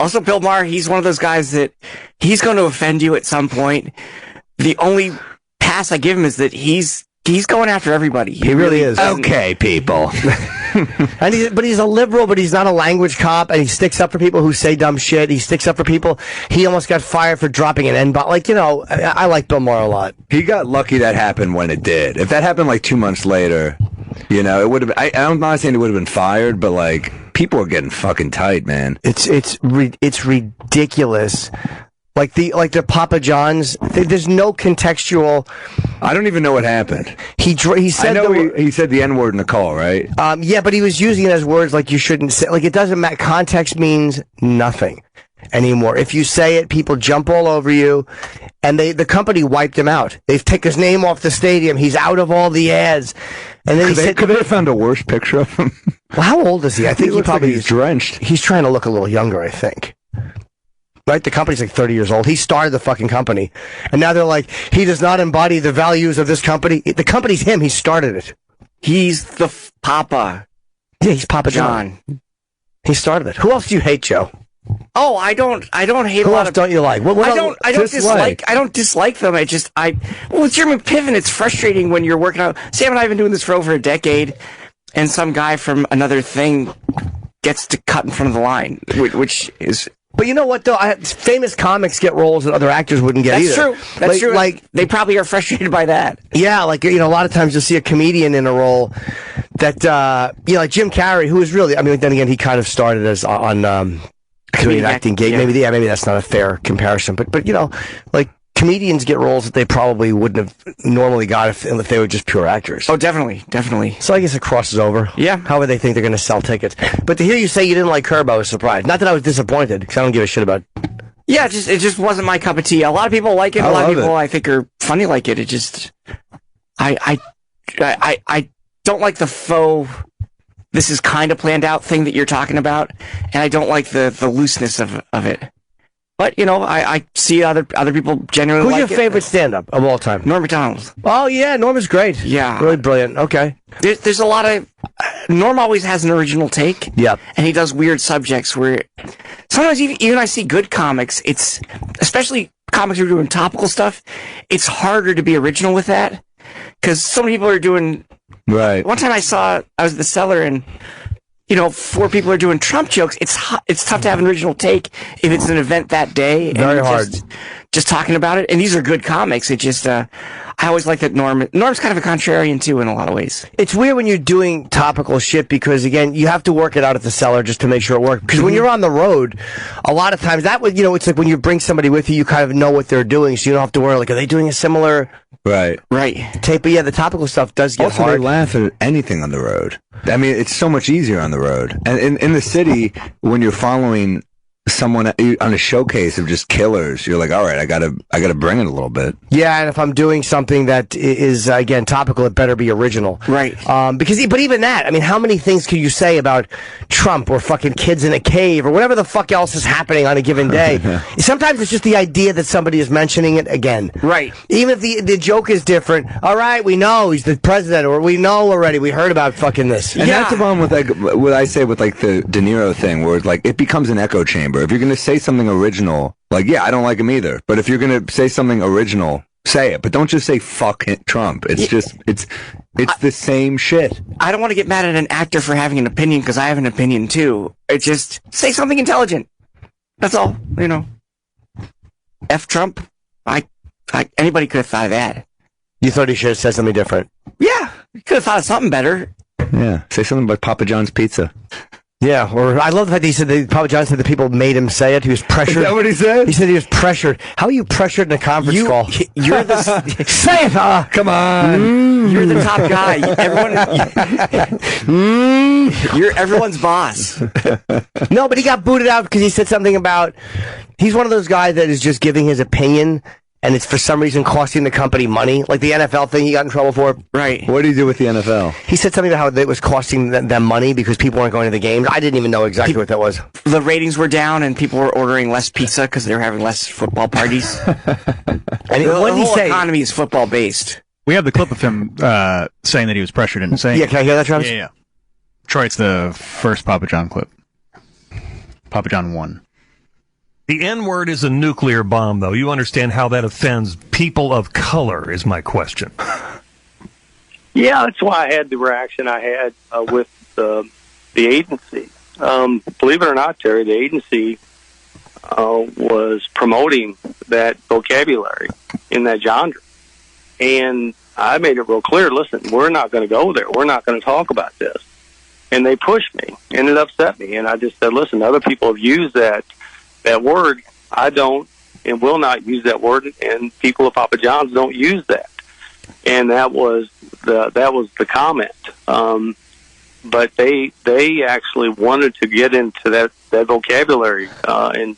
Also, Bill Maher, he's one of those guys that he's going to offend you at some point. The only pass I give him is that he's going after everybody. He really is. Okay, people. But he's a liberal, but he's not a language cop, and he sticks up for people who say dumb shit. He sticks up for people. He almost got fired for dropping an N-bomb. Like, I like Bill Maher a lot. He got lucky that happened when it did. If that happened like 2 months later, it would have. I'm not saying he would have been fired, but like people are getting fucking tight, man. It's ridiculous. Like the Papa John's, there's no contextual. I don't even know what happened. He said he said the N-word in the call, right? Yeah, but he was using it as words like you shouldn't say. Like, it doesn't matter. Context means nothing anymore. If you say it, people jump all over you, and the company wiped him out. They've taken his name off the stadium. He's out of all the ads. And then could they have found a worse picture of him? Well, how old is he? I think he probably he's drenched. He's trying to look a little younger, I think. Right? The company's like 30 years old. He started the fucking company. And now they're like, he does not embody the values of this company. The company's him. He started it. He's the Papa. Yeah, he's Papa John. He started it. Who else do you hate, Joe? Oh, I don't hate Who a lot else of. Don't you like? I don't dislike them. With Jeremy Piven, it's frustrating when you're working out. Sam and I have been doing this for over a decade, and some guy from another thing gets to cut in front of the line, which is. But you know what, though? Famous comics get roles that other actors wouldn't get either. That's true. Like, they probably are frustrated by that. Yeah, like, a lot of times you'll see a comedian in a role that, like Jim Carrey, who is really, then again, he kind of started as on comedian acting gig. Yeah. Maybe that's not a fair comparison. But like, comedians get roles that they probably wouldn't have normally got if they were just pure actors. Oh, definitely. So I guess it crosses over. Yeah. However they think they're going to sell tickets. But to hear you say you didn't like Curb, I was surprised. Not that I was disappointed, because I don't give a shit about. Yeah, it just wasn't my cup of tea. A lot of people like it. A lot of people I think are funny like it. It just, I don't like the faux. This is kind of planned out thing that you're talking about, and I don't like the looseness of it. But, I see other people genuinely like it. Who's your favorite stand-up of all time? Norm Macdonald. Oh, yeah, Norm is great. Yeah. Really brilliant. Okay. There's a lot of... Norm always has an original take. Yep. And he does weird subjects where... Sometimes even I see good comics, it's... Especially comics who are doing topical stuff, it's harder to be original with that. Because so many people are doing... Right. One time I was at the Cellar and... 4 people are doing Trump jokes. It's tough to have an original take if it's an event that day. Very hard. Just talking about it. And these are good comics. It just, I always like that Norm's kind of a contrarian too in a lot of ways. It's weird when you're doing topical shit because, again, you have to work it out at the Cellar just to make sure it works. Because when you're on the road, a lot of times it's like when you bring somebody with you, you kind of know what they're doing, so you don't have to worry, like, are they doing a similar... Right. Tape, but yeah, the topical stuff does get also, hard. They laugh at anything on the road. It's so much easier on the road. And in the city, when you're following someone on a showcase of just killers, you're like, all right, I gotta bring it a little bit. Yeah, and if I'm doing something that is again topical, it better be original. Right. But even that, how many things can you say about Trump or fucking kids in a cave or whatever the fuck else is happening on a given day? Sometimes it's just the idea that somebody is mentioning it again. Right. Even if the joke is different. All right, we know he's the president, or we know already. We heard about fucking this. And that's the problem with like what I say with like the De Niro thing, where it's like it becomes an echo chamber. If you're going to say something original, like, yeah, I don't like him either. But if you're going to say something original, say it. But don't just say fuck Trump. It's just, it's the same shit. I don't want to get mad at an actor for having an opinion because I have an opinion too. It's just, say something intelligent. That's all, F Trump. Anybody could have thought of that. You thought he should have said something different? Yeah. You could have thought of something better. Yeah. Say something about Papa John's pizza. Yeah, or I love the fact that he said that Papa John said that people made him say it. He was pressured. Is that what he said? He said he was pressured. How are you pressured in a conference call? You're the say it. Come on. You're the top guy. You're everyone's boss. No, but he got booted out because he said something about. He's one of those guys that is just giving his opinion. And it's for some reason costing the company money, like the NFL thing he got in trouble for. Right. What did he do with the NFL? He said something about how it was costing them money because people weren't going to the games. I didn't even know exactly what that was. The ratings were down and people were ordering less pizza because they were having less football parties. And what did he say? The whole economy is football based. We have the clip of him saying that he was pressured into saying. Yeah, can I hear that, Travis? Yeah. Troy, it's the first Papa John clip. Papa John 1. The N-word is a nuclear bomb, though. You understand how that offends people of color, is my question. Yeah, that's why I had the reaction I had with the agency. Believe it or not, Terry, the agency was promoting that vocabulary in that genre. And I made it real clear, listen, we're not going to go there. We're not going to talk about this. And they pushed me, and it upset me. And I just said, listen, other people have used that word. I don't and will not use that word, and people of Papa John's don't use that. And that was the comment. But they actually wanted to get into that vocabulary, and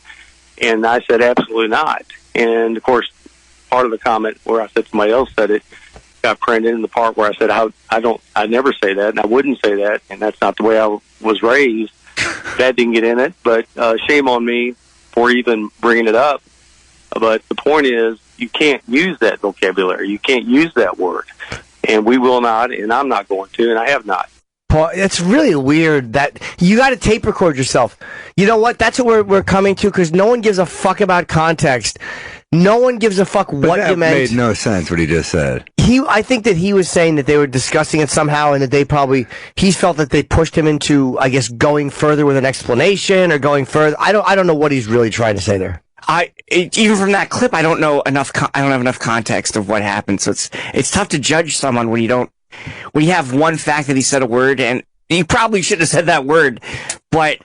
I said absolutely not. And of course, part of the comment where I said somebody else said it got printed in the part where I said I never say that, and I wouldn't say that, and that's not the way I was raised. That didn't get in it, but shame on me for even bringing it up. But the point is, you can't use that vocabulary. You can't use that word, and we will not, and I'm not going to, and I have not. Paul, it's really weird that you got to tape record yourself. You know what? That's what we're coming to, because no one gives a fuck about context. No one gives a fuck what you meant. That made no sense, what he just said. I think that he was saying that they were discussing it somehow, and that he felt that they pushed him into, I guess, going further with an explanation or going further. I don't know what he's really trying to say there. Even from that clip, I don't know enough. I don't have enough context of what happened. So it's tough to judge someone when you have one fact that he said a word, and he probably shouldn't have said that word. But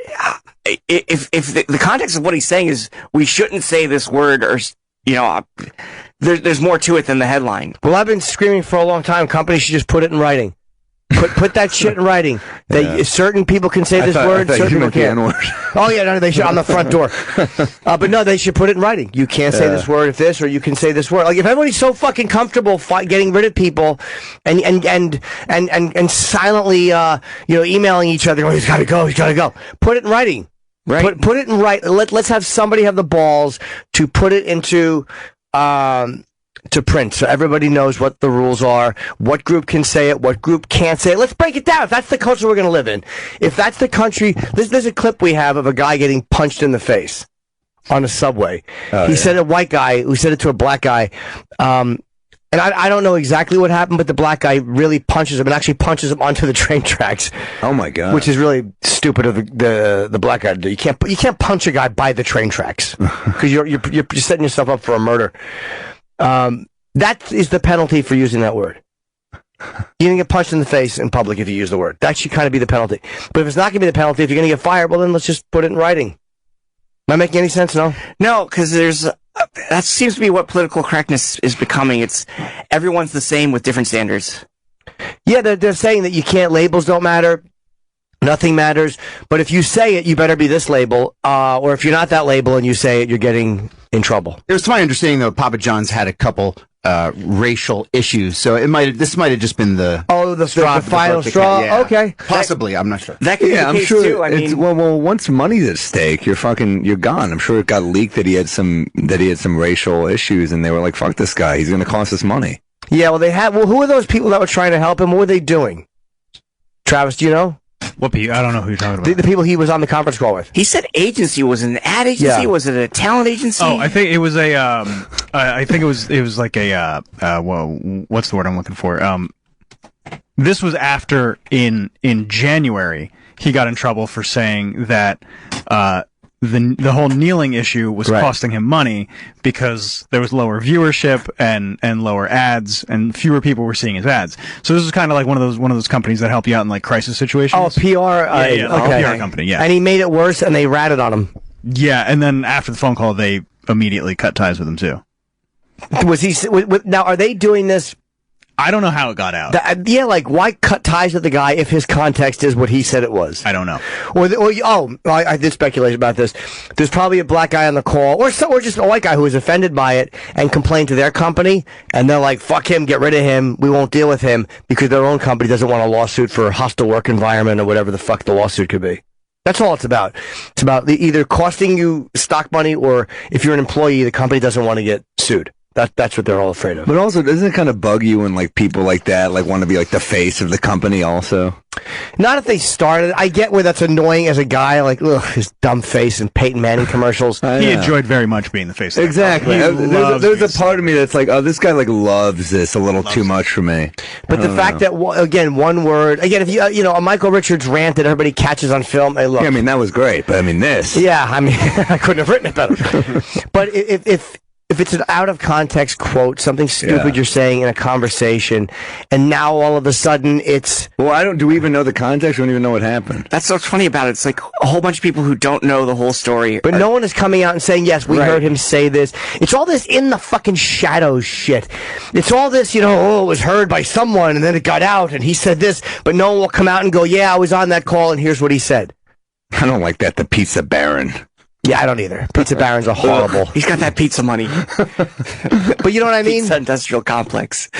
if the context of what he's saying is we shouldn't say this word, or there's more to it than the headline. Well, I've been screaming for a long time. Companies should just put it in writing. Put that shit in writing. Certain people can say this word, certain people can't. Oh yeah, no, they should on the front door. But no, they should put it in writing. You can't say this word if this, or you can say this word. Like if everybody's so fucking comfortable getting rid of people, and silently, emailing each other, he's got to go. Put it in writing. Right. Put it in writing. Let's have somebody have the balls to put it into. To print, so everybody knows what the rules are, what group can say it, what group can't say it. Let's break it down. If that's the culture we're going to live in, if that's the country, there's a clip we have of a guy getting punched in the face on a subway. He said a white guy who said it to a black guy, and I don't know exactly what happened, but the black guy really punches him and actually punches him onto the train tracks. Oh my god! Which is really stupid of the black guy to do. You can't punch a guy by the train tracks because you're setting yourself up for a murder. That is the penalty for using that word. You're going to get punched in the face in public if you use the word. That should kind of be the penalty. But if it's not going to be the penalty, if you're going to get fired, well, then let's just put it in writing. Am I making any sense? No, because that seems to be what political correctness is becoming. It's everyone's the same with different standards. Yeah, they're saying that labels don't matter. Nothing matters. But if you say it, you better be this label. Or if you're not that label and you say it, you're getting in trouble. It was to my understanding, though, Papa John's had a couple racial issues, so this might have just been the final straw. Yeah. Okay, possibly. I'm not sure. That could be the I'm case sure. Too. I mean, well, once money's at stake, you're gone. I'm sure it got leaked that he had some racial issues, and they were like, "Fuck this guy. He's going to cost us money." Yeah. Well, who are those people that were trying to help him? What were they doing? Travis, do you know? What people? I don't know who you're talking about. The people he was on the conference call with. He said agency. Was it an ad agency? Yeah. Was it a talent agency? Oh, I think it was a. I think it was like a. What's the word I'm looking for? This was after in January he got in trouble for saying that the whole kneeling issue was costing him money because there was lower viewership and lower ads and fewer people were seeing his ads. So this is kind of like one of those companies that help you out in like crisis situations. Oh, PR, PR company, yeah. And he made it worse, and they ratted on him. Yeah, and then after the phone call, they immediately cut ties with him too. Now? Are they doing this? I don't know how it got out. Why cut ties with the guy if his context is what he said it was? I don't know. I did speculate about this. There's probably a black guy on the call, or just a white guy who was offended by it and complained to their company, and they're like, "Fuck him, get rid of him. We won't deal with him," because their own company doesn't want a lawsuit for a hostile work environment or whatever the fuck the lawsuit could be. That's all it's about. It's about either costing you stock money, or if you're an employee, the company doesn't want to get sued. That's what they're all afraid of. But also, doesn't it kind of bug you when like people like that like want to be like the face of the company also? Not if they started. I get where that's annoying as a guy, like, ugh, his dumb face and Peyton Manning commercials. He enjoyed very much being the face of that exactly. There's a part of me that's like, oh, this guy like loves this a little too much for me. But the fact that, again, one word, again, if you a Michael Richards rant that everybody catches on film, hey, look. Yeah, I mean, that was great, but I mean, this. Yeah, I mean, I couldn't have written it better. But if it's an out of context quote, something stupid you're saying in a conversation, and now all of a sudden it's... Well, do we even know the context? We don't even know what happened. That's what's funny about it. It's like a whole bunch of people who don't know the whole story. But no one is coming out and saying, yes, we heard him say this. It's all this in the fucking shadows shit. It's all this, it was heard by someone, and then it got out, and he said this, but no one will come out and go, yeah, I was on that call, and here's what he said. I don't like that, the pizza baron. Yeah, I don't either. Pizza barons are horrible. He's got that pizza money. But you know what I mean? Pizza industrial complex.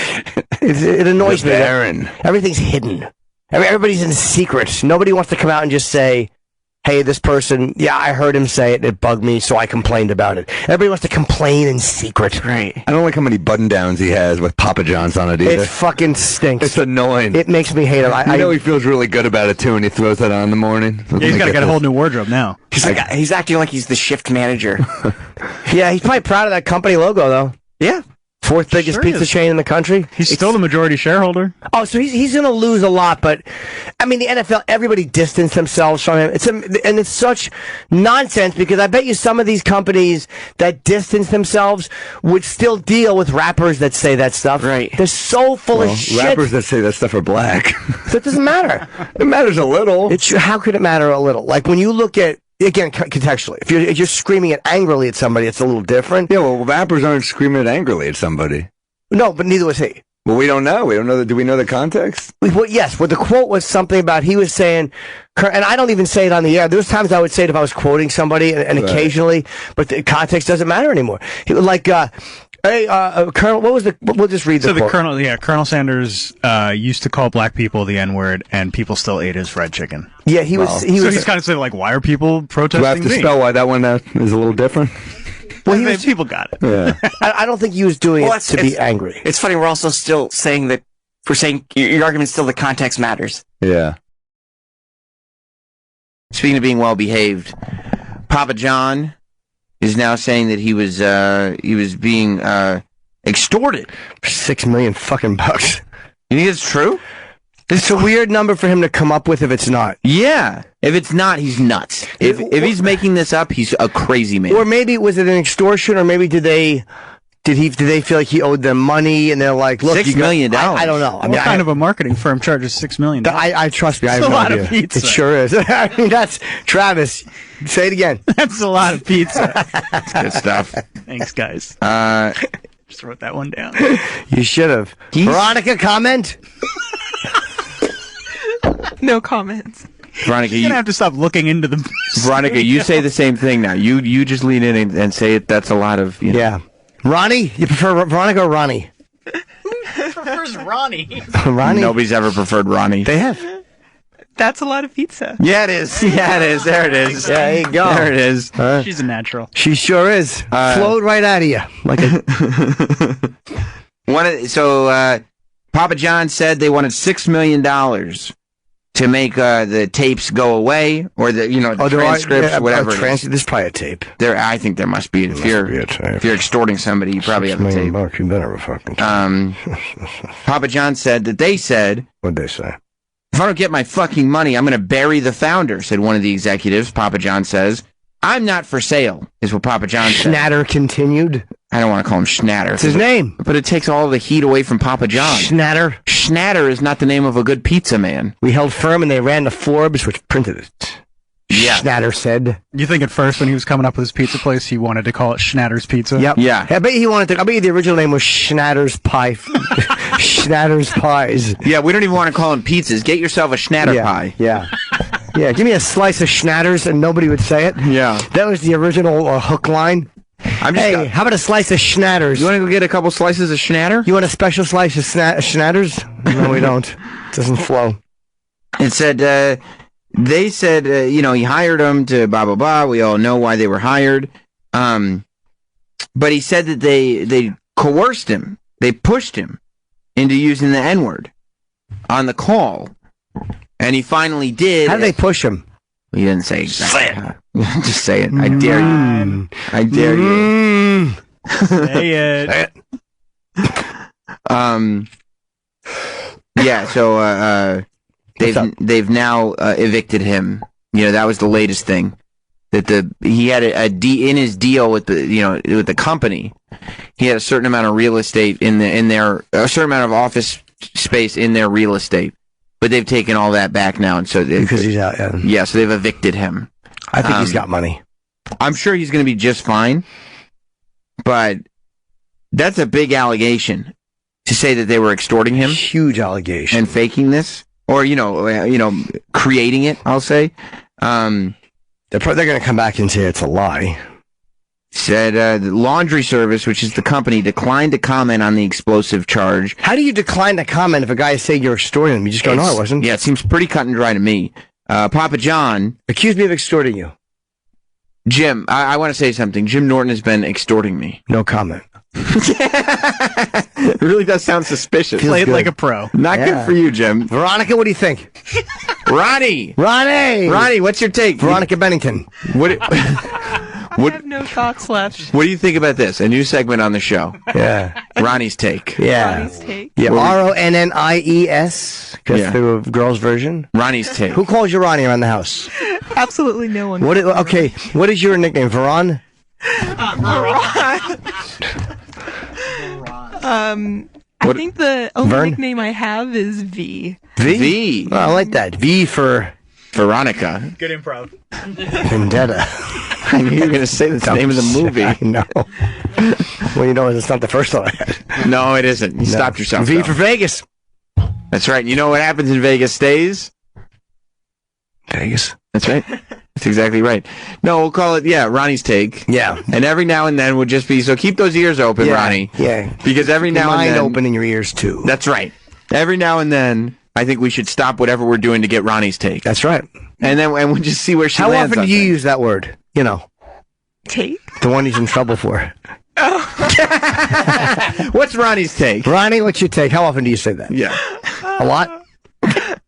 It annoys me. Baron. Everything's hidden. Everybody's in secret. Nobody wants to come out and just say, hey, this person, yeah, I heard him say it. It bugged me, so I complained about it. Everybody wants to complain in secret. Right. I don't like how many button-downs he has with Papa John's on it either. It fucking stinks. It's annoying. It makes me hate it. I know he feels really good about it, too, when he throws that on in the morning. Yeah, he's got to get a whole new wardrobe now. He's acting like he's the shift manager. Yeah, he's probably proud of that company logo, though. Yeah. Fourth biggest pizza chain in the country. He's still the majority shareholder. Oh, so he's going to lose a lot, but I mean, the NFL, everybody distanced themselves from him. And it's such nonsense because I bet you some of these companies that distance themselves would still deal with rappers that say that stuff. Right. They're so full of shit. Rappers that say that stuff are black. So it doesn't matter. It matters a little. How could it matter a little? Like when you look at, again, contextually, if you're screaming it angrily at somebody, it's a little different. Yeah, well, rappers aren't screaming it angrily at somebody. No, but neither was he. Well, we don't know. We don't know. Do we know the context? Well, yes. Well, the quote was something about he was saying, and I don't even say it on the air. There was times I would say it if I was quoting somebody, and occasionally, but the context doesn't matter anymore. He was like, hey, Colonel, what was the? We'll just read the quote. Colonel Sanders used to call black people the N-word, and people still ate his fried chicken. Yeah, he was. So he's kind of saying like, why are people protesting? Do I have to spell why that one is a little different? Well, people got it. Yeah. I don't think he was doing it to be angry. It's funny. We're also still saying that. We're saying your argument still the context matters. Yeah. Speaking of being well behaved, Papa John is now saying that he was being extorted. $6 million fucking bucks. You think it's true? It's a weird number for him to come up with if it's not. Yeah. If it's not, he's nuts. If he's making this up, he's a crazy man. Or maybe was it an extortion, or maybe did they feel like he owed them money and they're like, look, $6 million. I don't know. I mean, what kind of a marketing firm charges $6 million? I trust me. I have That's a no lot idea. of pizza. It sure is. I mean, that's Travis. Say it again. That's a lot of pizza. That's good stuff. Thanks, guys. Just wrote that one down. You should have. Veronica, comment? No comments. Veronica, You're going to have to stop looking into the... Veronica, you say the same thing now. You just lean in and say it. That's a lot of... Yeah. Ronnie? You prefer Veronica or Ronnie? Who prefers Ronnie? Ronnie? Nobody's ever preferred Ronnie. They have. That's a lot of pizza. Yeah, it is. Yeah, it is. There it is. Yeah, there you go. There it is. She's a natural. She sure is. Flowed right out of you. Like a... Papa John said they wanted $6 million to make the tapes go away, or the transcripts, whatever. There's probably a tape. I think there must be. If you're extorting somebody, you probably have a tape. $6 million, you better have a fucking tape. Papa John said that they said. What'd they say? If I don't get my fucking money, I'm going to bury the founder, said one of the executives. Papa John says, I'm not for sale, is what Papa John said. Schnatter continued. I don't want to call him Schnatter. It's his name. But it takes all the heat away from Papa John. Schnatter. Schnatter is not the name of a good pizza man. We held firm and they ran to Forbes, which printed it. Yeah. Schnatter said. You think at first when he was coming up with his pizza place, he wanted to call it Schnatter's Pizza? Yep. Yeah. I bet you the original name was Schnatter's Pie. Schnatter's Pies. Yeah, we don't even want to call them pizzas. Get yourself a Schnatter pie. Yeah. Yeah, give me a slice of Schnatters and nobody would say it. Yeah. That was the original hook line. Hey, how about a slice of Schnatters? You want to go get a couple slices of Schnatter? You want a special slice of Schnatters? No, we don't. It doesn't flow. It said, they said, he hired them to blah, blah, blah. We all know why they were hired. But he said that they coerced him. They pushed him into using the N-word on the call. And he finally did. How did they push him? He didn't say exactly. Just say it. I dare you. I dare you. Say it. Yeah, so they've now evicted him. That was the latest thing. That he had in his deal with the company, he had a certain amount of real estate a certain amount of office space in their real estate, but they've taken all that back now, and so because he's out. Yeah, so they've evicted him. I think he's got money. I'm sure he's going to be just fine, but that's a big allegation to say that they were extorting him. Huge allegation and faking this, or creating it. I'll say. They're going to come back and say it's a lie. Said the laundry service, which is the company, declined to comment on the explosive charge. How do you decline to comment if a guy is saying you're extorting him? You just go, no, I wasn't. Yeah, it seems pretty cut and dry to me. Papa John accused me of extorting you. Jim, I want to say something. Jim Norton has been extorting me. No comment. It really does sound suspicious. Played like a pro. Not good for you, Jim. Veronica, what do you think? Ronnie, what's your take? Veronica Bennington. I have no thoughts left. What do you think about this? A new segment on the show. Yeah. Ronnie's take. Yeah. Ronnie's take. Yeah. RONNIES. Because the girls' version. Ronnie's take. Who calls you Ronnie around the house? Absolutely no one. Okay. What is your nickname? Veron? I think the only nickname I have is V. V. Oh, I like that. V for Veronica. Good improv. Vendetta. I knew you were going to say the name of the movie. I know. Well, it's not the first one I had. No, it isn't. You stopped yourself. V for Vegas. That's right. You know what happens in Vegas stays? Vegas. That's right. That's exactly right. No, we'll call it, Ronnie's take. Yeah. And every now and then would just be, so keep those ears open, Ronnie. Yeah. Because every now and then. Mind open in your ears, too. That's right. Every now and then, I think we should stop whatever we're doing to get Ronnie's take. That's right. And we'll just see where she lands. How often do you use that word? Take? The one he's in trouble for. What's Ronnie's take? Ronnie, what's your take? How often do you say that? Yeah. A lot?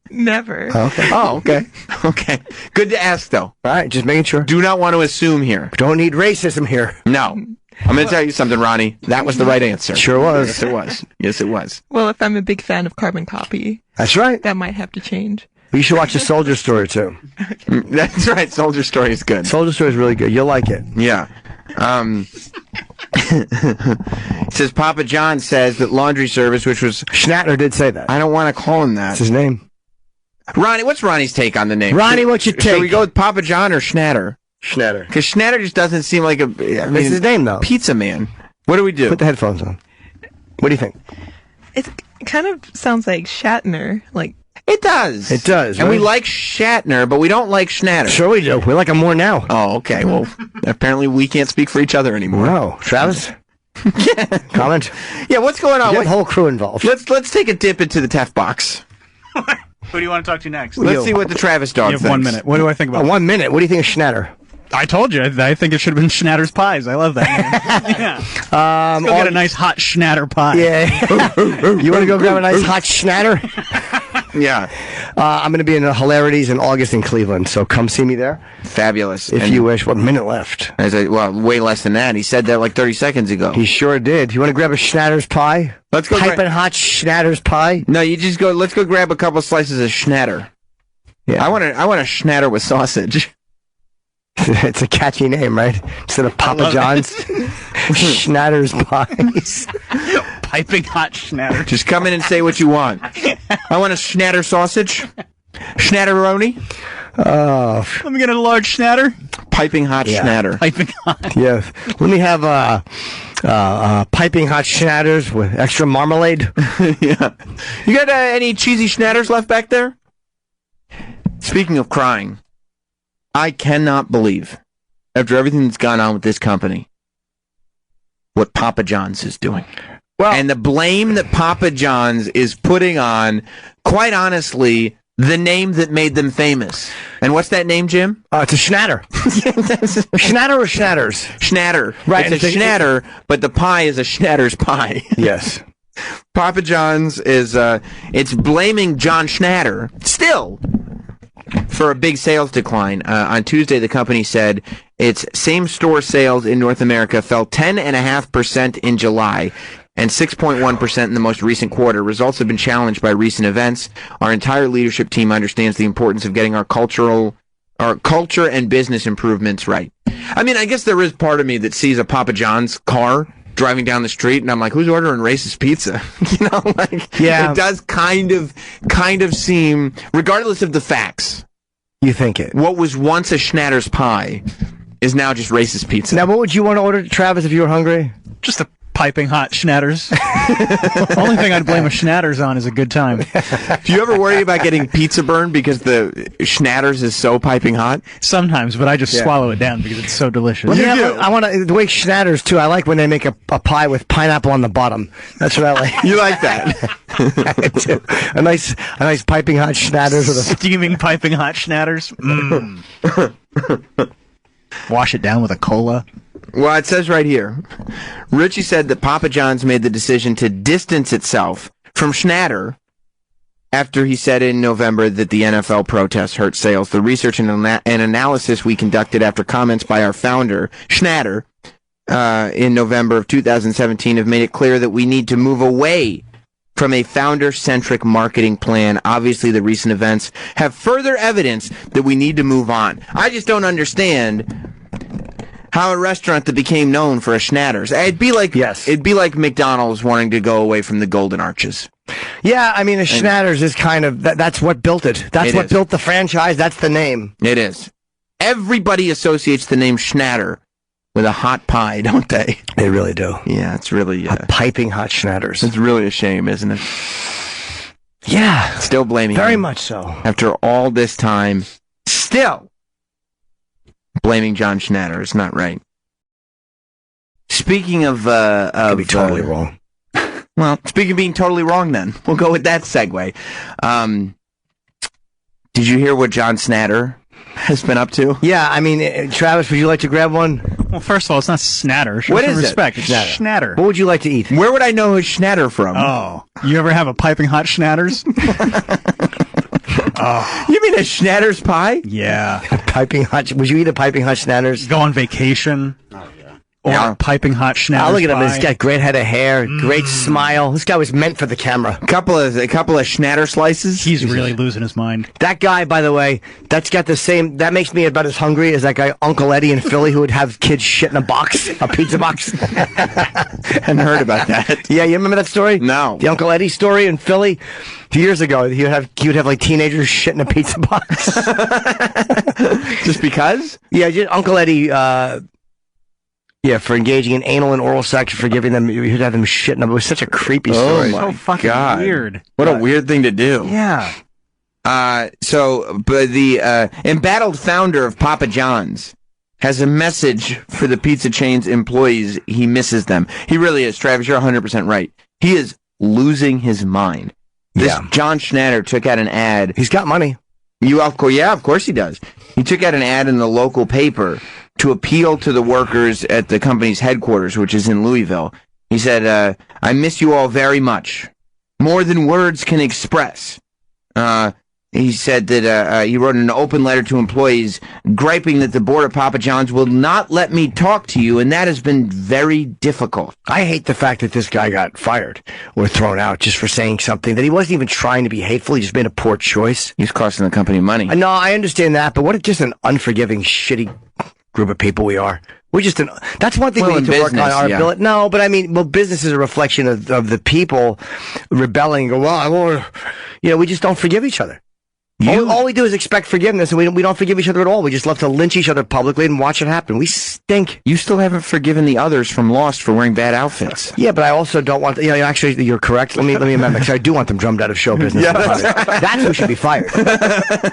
Never. Okay. Oh, okay. Okay. Good to ask, though. All right, just making sure. Do not want to assume here. Don't need racism here. No. I'm going to tell you something, Ronnie. That was the right answer. Sure was. Yes, it was. Yes, it was. Well, if I'm a big fan of Carbon Copy. That's right. That might have to change. You should watch the Soldier Story, too. Okay. That's right. Soldier Story is good. Soldier Story is really good. You'll like it. Yeah. It says Papa John says that laundry service, which was... Schnatter did say that. I don't want to call him that. That's his name. Ronnie, what's Ronnie's take on the name? Ronnie, what's your take? Should we go with Papa John or Schnatter? Schnatter. Because Schnatter just doesn't seem like That's his name, though. Pizza man. What do we do? Put the headphones on. What do you think? It kind of sounds like Shatner. It does. It does. And right? we like Shatner, but we don't like Schnatter. Sure we do. We like him more now. Oh, okay. Well, apparently we can't speak for each other anymore. No. Travis? Comment? Yeah, what's going on? You have the whole crew involved. Let's take a dip into the Tef box. Who do you want to talk to next? Let's see what the Travis dog You have thinks. 1 minute. What do I think about 1 minute. What do you think of Schnatter? I told you. I think it should have been Schnatter's Pies. I love that name. Yeah. Let's go get a nice hot Schnatter pie. Yeah. You want to go grab a nice hot Schnatter? Yeah. I'm going to be in the Hilarities in August in Cleveland, so come see me there. Fabulous. If you wish. 1 minute left. Way less than that. He said that like 30 seconds ago. He sure did. You want to grab a Schnatter's pie? Let's go. Piping hot Schnatter's pie? No, you just go. Let's go grab a couple slices of Schnatter. Yeah. I want a Schnatter with sausage. It's a catchy name, right? Instead of Papa John's, Schnatter's Pies. Piping hot Schnatter. Just come in and say what you want. I want a Schnatter sausage. Schnatteroni. Oh. Let me get a large Schnatter. Piping hot Schnatter. Piping hot. Yeah. Let me have piping hot Schnatters with extra marmalade. Yeah. You got any cheesy Schnatters left back there? Speaking of crying, I cannot believe, after everything that's gone on with this company, what Papa John's is doing. Well, and the blame that Papa John's is putting on, quite honestly, The name that made them famous. And what's that name, Jim? It's a Schnatter. Schnatter or Schnatters? Schnatter. Right. It's a Schnatter, but the pie is a Schnatter's pie. Yes. Papa John's is, it's blaming John Schnatter, still, for a big sales decline. On Tuesday, the company said its same-store sales in North America fell 10.5% in July and 6.1% in the most recent quarter. Results have been challenged by recent events. Our entire leadership team understands the importance of getting our culture and business improvements right. I mean, I guess there is part of me that sees a Papa John's car driving down the street, and I'm like, who's ordering racist pizza? You know, like, yeah. It does kind of seem, regardless of the facts. You think it. What was once a Schnatter's pie is now just racist pizza. Now, what would you want to order, Travis, if you were hungry? Just a piping hot Schnatters. Only thing I'd blame a Schnatters on is a good time. Do you ever worry about getting pizza burn because the Schnatters is so piping hot? Sometimes, but I just swallow it down because it's so delicious. I want to, the way Schnatters, too, I like when they make a pie with pineapple on the bottom. That's what I like. You like that? I do. A nice piping hot Schnatters. With a steaming piping hot Schnatters. Wash it down with a cola. Well, it says right here, Richie said that Papa John's made the decision to distance itself from Schnatter after he said in November that the NFL protests hurt sales. The research and analysis we conducted after comments by our founder, Schnatter, in November of 2017 have made it clear that we need to move away from a founder-centric marketing plan. Obviously, the recent events have further evidence that we need to move on. I just don't understand how a restaurant that became known for a Schnatter's, it'd be like McDonald's wanting to go away from the Golden Arches. Yeah, I mean, a Schnatter's is kind of, that's what built it. That's what built the franchise. That's the name. It is. Everybody associates the name Schnatter with a hot pie, don't they? They really do. Yeah, it's really... a piping hot Schnatters. It's really a shame, isn't it? Yeah. Still blaming Very him. much so. After all this time, still blaming John Schnatter. It's not right. Speaking of... Could be totally wrong. Well, speaking of being totally wrong, then, we'll go with that segue. Did you hear what John Schnatter has been up to? Yeah, I mean, Travis, would you like to grab one? Well, first of all, it's not Snatter. Show what some is respect. it? It's Schnatter. What would you like to eat? Where would I know who's Schnatter from? Oh, you ever have a piping hot Schnatters? Oh. You mean a Schnatter's pie? Yeah. Piping hot. Would you eat a piping hot Schnatters? Go on vacation. Oh, yeah. Or piping hot Schnatters. Oh, look at him. Pie. He's got great head of hair, great smile. This guy was meant for the camera. A couple of Schnatter slices. He's really losing his mind. That guy, by the way, that's got the same. That makes me about as hungry as that guy Uncle Eddie in Philly who would have kids shit in a box, a pizza box. Hadn't heard about that. Yeah, you remember that story? No. The Uncle Eddie story in Philly. A few years ago, he would have like teenagers shit in a pizza box. Just because? Yeah, Uncle Eddie. Yeah, for engaging in anal and oral sex, for giving them, you'd have them shitting them. It was such a creepy story. Oh my so fucking God. weird. What a weird thing to do. Yeah. But the embattled founder of Papa John's has a message for the pizza chain's employees. He misses them. He really is. Travis, you're 100% right. He is losing his mind. This John Schnatter took out an ad. He's got money. Of course he does. He took out an ad in the local paper to appeal to the workers at the company's headquarters, which is in Louisville. He said, I miss you all very much. More than words can express. He said that he wrote an open letter to employees griping that the board of Papa John's will not let me talk to you, and that has been very difficult. I hate the fact that this guy got fired or thrown out just for saying something that he wasn't even trying to be hateful. He just made a poor choice. He's costing the company money. No, I understand that, but what just an unforgiving, shitty group of people we are. We're just that's one thing we need to work on our ability. No, but I mean, business is a reflection of the people rebelling. Go, well, I won't. We just don't forgive each other. All we do is expect forgiveness, and we don't forgive each other at all. We just love to lynch each other publicly and watch it happen. We stink. You still haven't forgiven the others from Lost for wearing bad outfits. Yeah, but I also don't want. Actually, you're correct. Let me amend because I do want them drummed out of show business. That's who should be fired.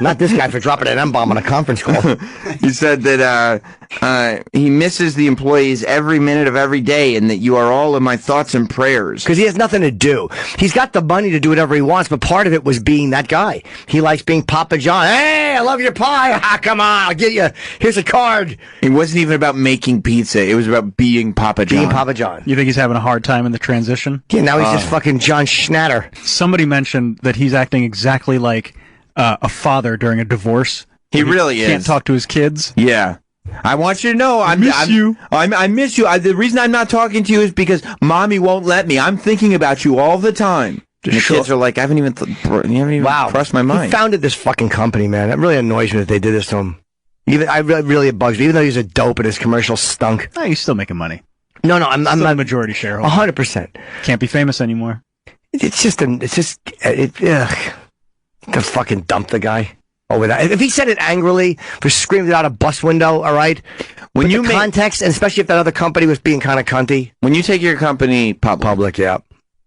Not this guy for dropping an M-bomb on a conference call. He said that he misses the employees every minute of every day, and that you are all in my thoughts and prayers. Because he has nothing to do. He's got the money to do whatever he wants, but part of it was being that guy. He likes being being Papa John. Hey, I love your pie. Ah, come on, I'll get you. Here's a card. It wasn't even about making pizza. It was about being Papa John. Being Papa John. You think he's having a hard time in the transition? Yeah, now he's just fucking John Schnatter. Somebody mentioned that he's acting exactly like a father during a divorce. He really is. Can't talk to his kids. Yeah. I want you to know I miss you. I miss you. The reason I'm not talking to you is because Mommy won't let me. I'm thinking about you all the time. The kids are like, you haven't even crossed my mind. He founded this fucking company, man. It really annoys me that they did this to him. Really it bugs me. Even though he's a dope and his commercials stunk. No, he's still making money. No, I'm not a majority shareholder. 100%. Can't be famous anymore. The fucking dump the guy. Over that. If he said it angrily, for screamed it out a bus window, all right? When you context, and especially if that other company was being kind of cunty. When you take your company public, yeah,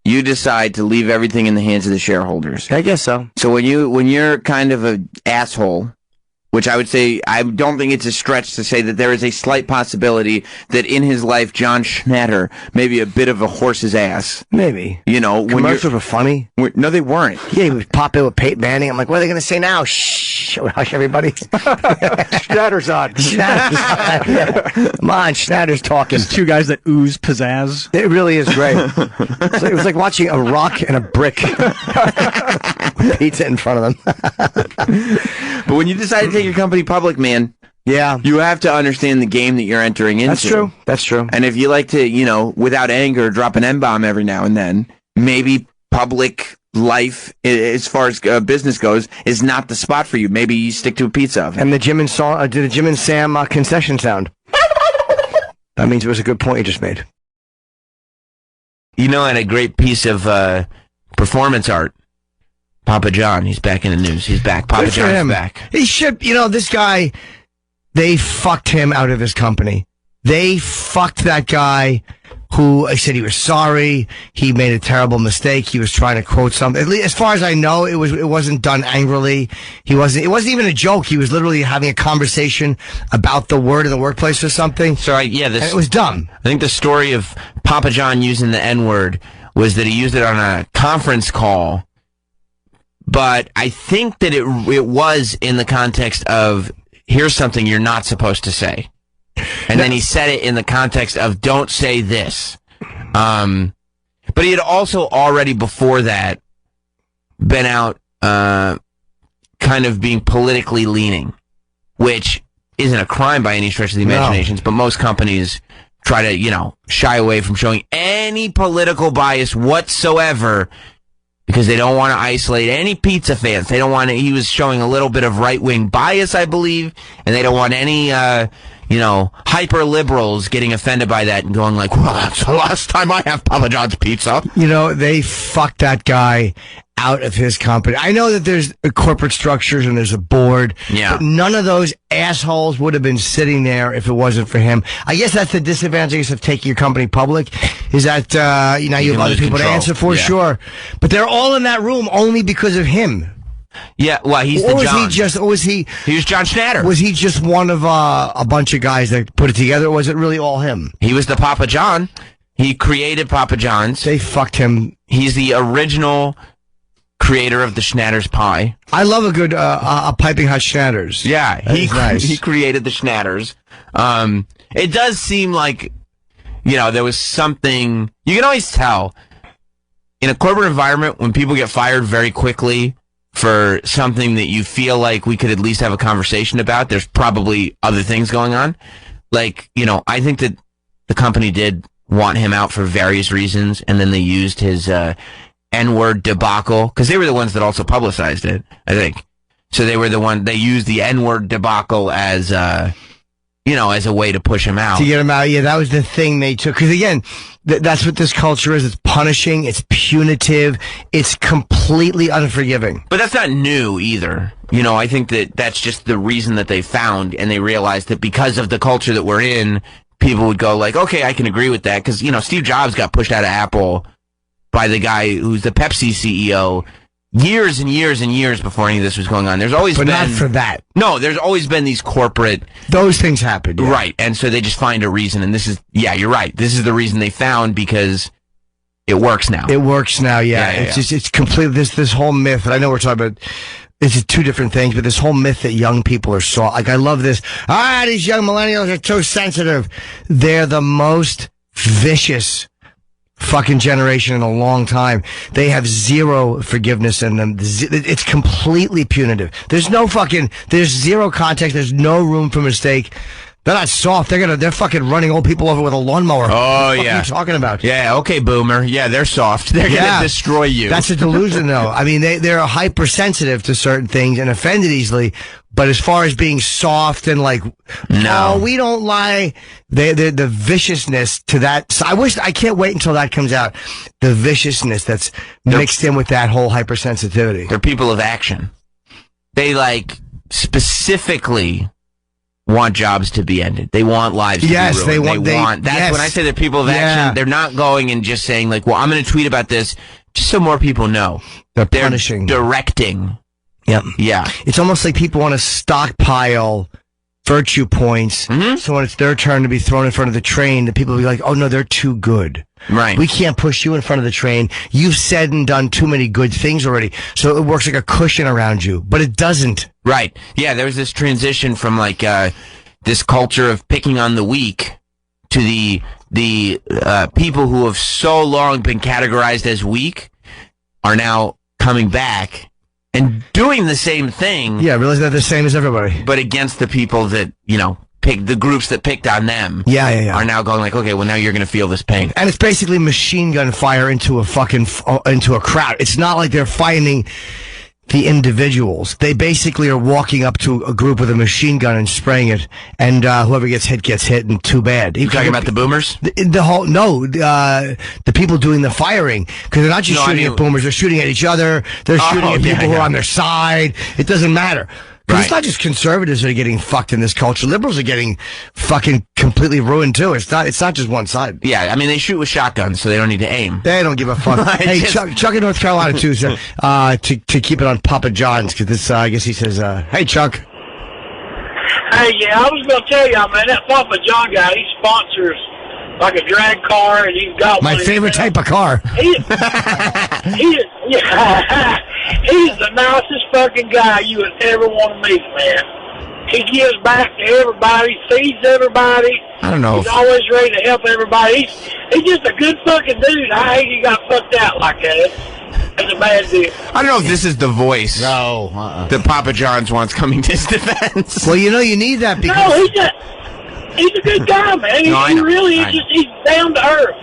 you decide to leave everything in the hands of the shareholders. I guess so. So when you're kind of an asshole, which I would say, I don't think it's a stretch to say that there is a slight possibility that in his life, John Schnatter may be a bit of a horse's ass. Maybe. You know, commercials were funny. No, they weren't. Yeah, he would pop in with Peyton Manning. I'm like, what are they going to say now? Shh, hush, everybody. Schnatter's on. Come on, Schnatter's talking. Just two guys that ooze pizzazz. It really is great. It was like watching a rock and a brick. Pizza in front of them. But when you decide to take your company public, man, yeah, you have to understand the game that you're entering into. That's true. And if you like to, without anger, drop an M-bomb every now and then, maybe public life, as far as business goes, is not the spot for you. Maybe you stick to a pizza oven. And the Jim and Sam concession sound. That means it was a good point you just made. And a great piece of performance art. Papa John, he's back in the news. He's back. Papa John's back. He should, this guy, they fucked him out of his company. They fucked that guy who said he was sorry. He made a terrible mistake. He was trying to quote something. At least, as far as I know, it wasn't done angrily. It wasn't even a joke. He was literally having a conversation about the word in the workplace or something. So and it was dumb. I think the story of Papa John using the N-word was that he used it on a conference call. But I think that it was in the context of, here's something you're not supposed to say. And then he said it in the context of, don't say this. But he had also already before that been out kind of being politically leaning, which isn't a crime by any stretch of the imaginations, but most companies try to, shy away from showing any political bias whatsoever, because they don't want to isolate any pizza fans. They don't want to, he was showing a little bit of right-wing bias, I believe, and they don't want any, hyper-liberals getting offended by that and going like, well, that's the last time I have Papa John's pizza. They fucked that guy out of his company. I know that there's corporate structures and there's a board. Yeah. But none of those assholes would have been sitting there if it wasn't for him. I guess that's the disadvantage of taking your company public, is that, you have other people to answer for, sure. But they're all in that room only because of him. Yeah, well, he's the John. He was John Schnatter. Was he just one of a bunch of guys that put it together, or was it really all him? He was the Papa John. He created Papa John's. They fucked him. He's the original creator of the Schnatter's pie. I love a good a Piping Hot Schnatters. Yeah, nice. He created the Schnatters. It does seem like, there was something, you can always tell in a corporate environment when people get fired very quickly for something that you feel like we could at least have a conversation about. There's probably other things going on. Like, I think that the company did want him out for various reasons, and then they used his N-word debacle, because they were the ones that also publicized it, I think. So they used the N-word debacle as, as a way to push him out. To get him out, yeah, that was the thing they took. Because again, that's what this culture is. It's punishing, it's punitive, it's completely unforgiving. But that's not new either. I think that that's just the reason that they found, and they realized that because of the culture that we're in, people would go like, okay, I can agree with that. Because, Steve Jobs got pushed out of Apple by the guy who's the Pepsi CEO years and years and years before any of this was going on. There's always but not for that. No, there's always been these corporate... Those things happen, yeah. Right, and so they just find a reason, and this is... Yeah, you're right. This is the reason they found, because it works now. It works now, yeah. It's completely... This whole myth, and I know we're talking about it's two different things, but this whole myth that young people are soft. Like, I love this. These young millennials are too sensitive. They're the most vicious fucking generation in a long time. They have zero forgiveness in them. It's completely punitive. There's zero context. There's no room for mistake. They're not soft. They're fucking running old people over with a lawnmower. Oh, what yeah. What are you talking about? Yeah, okay, boomer. Yeah, they're soft. They're gonna destroy you. That's a delusion, though. I mean, they're hypersensitive to certain things and offended easily. But as far as being soft and like, no, we don't lie. The viciousness to that. So I can't wait until that comes out. The viciousness that's mixed in with that whole hypersensitivity. They're people of action. They specifically want jobs to be ended. They want lives to be ruined. They want. That's when I say they're people of action. They're not going and just saying like, well, I'm going to tweet about this just so more people know. They're punishing. Directing. Yep. Yeah. It's almost like people want to stockpile virtue points. Mm-hmm. So when it's their turn to be thrown in front of the train, the people will be like, oh no, they're too good. Right. We can't push you in front of the train. You've said and done too many good things already. So it works like a cushion around you, but it doesn't. Right. Yeah, there's this transition from like this culture of picking on the weak to the people who have so long been categorized as weak are now coming back and doing the same thing. Yeah, realizing they're the same as everybody. But against the people that, picked the groups that picked on them. Yeah. Are now going like, okay, well now you're going to feel this pain. And it's basically machine gun fire into a crowd. It's not like they're finding the individuals. They basically are walking up to a group with a machine gun and spraying it, and whoever gets hit, and too bad. You're talking about the boomers? The people doing the firing, because they're not just shooting at boomers, they're shooting at each other, they're shooting at people who are on their side. It doesn't matter. Because it's not just conservatives that are getting fucked in this culture. Liberals are getting fucking completely ruined too. It's not just one side. Yeah, I mean, they shoot with shotguns, so they don't need to aim. They don't give a fuck. Hey, Chuck in North Carolina too, to keep it on Papa John's, because this, I guess he says, hey Chuck. Hey, yeah, I was going to tell y'all, man, that Papa John guy, he sponsors like a drag car, and he's got my favorite type of car. He's the nicest fucking guy you would ever want to meet, man. He gives back to everybody, feeds everybody. I don't know. He's always ready to help everybody. He's just a good fucking dude. I hate he got fucked out like that. That's a bad deal. I don't know if this is the voice that Papa John's wants coming to his defense. Well, you need that because... No, he's a good guy, man. He's down to earth.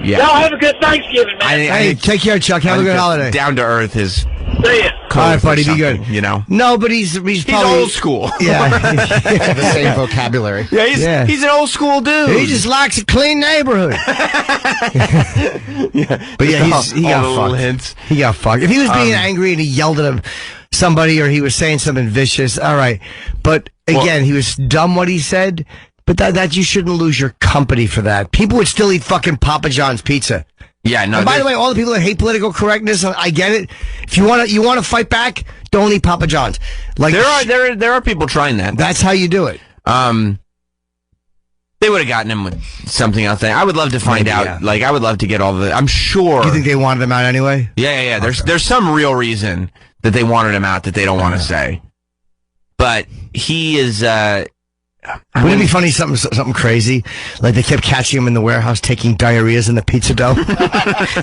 Yeah. Y'all have a good Thanksgiving, man. Hey, take care, Chuck. Have a good holiday. Down to earth is... See ya. All right, buddy, be good. No, but he's probably old school. Yeah, the same vocabulary. Yeah, he's an old school dude. He just likes a clean neighborhood. But yeah, he got fucked. Hints. He got fucked. If he was being angry and he yelled at somebody or he was saying something vicious, all right. But again, he was dumb what he said. But that you shouldn't lose your company for that. People would still eat fucking Papa John's pizza. Yeah, no. And by the way, all the people that hate political correctness, I get it. If you want to fight back, don't eat Papa John's. Like there are people trying that. That's how you do it. They would have gotten him with something else. I would love to find out. Yeah. Like, I would love to get all the. I'm sure. You think they wanted him out anyway? Yeah. There's some real reason that they wanted him out that they don't want to say. But he is. Wouldn't it be funny, something crazy? Like they kept catching him in the warehouse taking diarrheas in the pizza dough.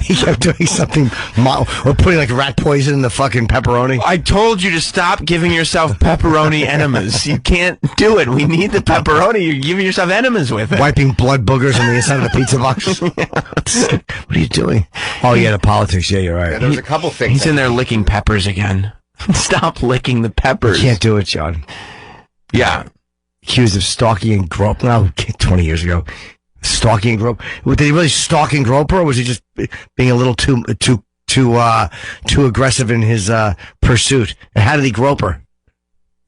He kept doing something, or putting like rat poison in the fucking pepperoni. I told you to stop giving yourself pepperoni enemas. You can't do it. We need the pepperoni. You're giving yourself enemas with it. Wiping blood boogers on the inside of the pizza box. What are you doing? Oh yeah, the politics. Yeah, you're right. Yeah, there's a couple things. He's in there licking peppers again. Stop licking the peppers. You can't do it, John. Yeah. Accused of stalking and groping. 20 years ago. Stalking and grope. Did he really stalk and grope her, or was he just being a little too aggressive in his pursuit? And how did he grope her?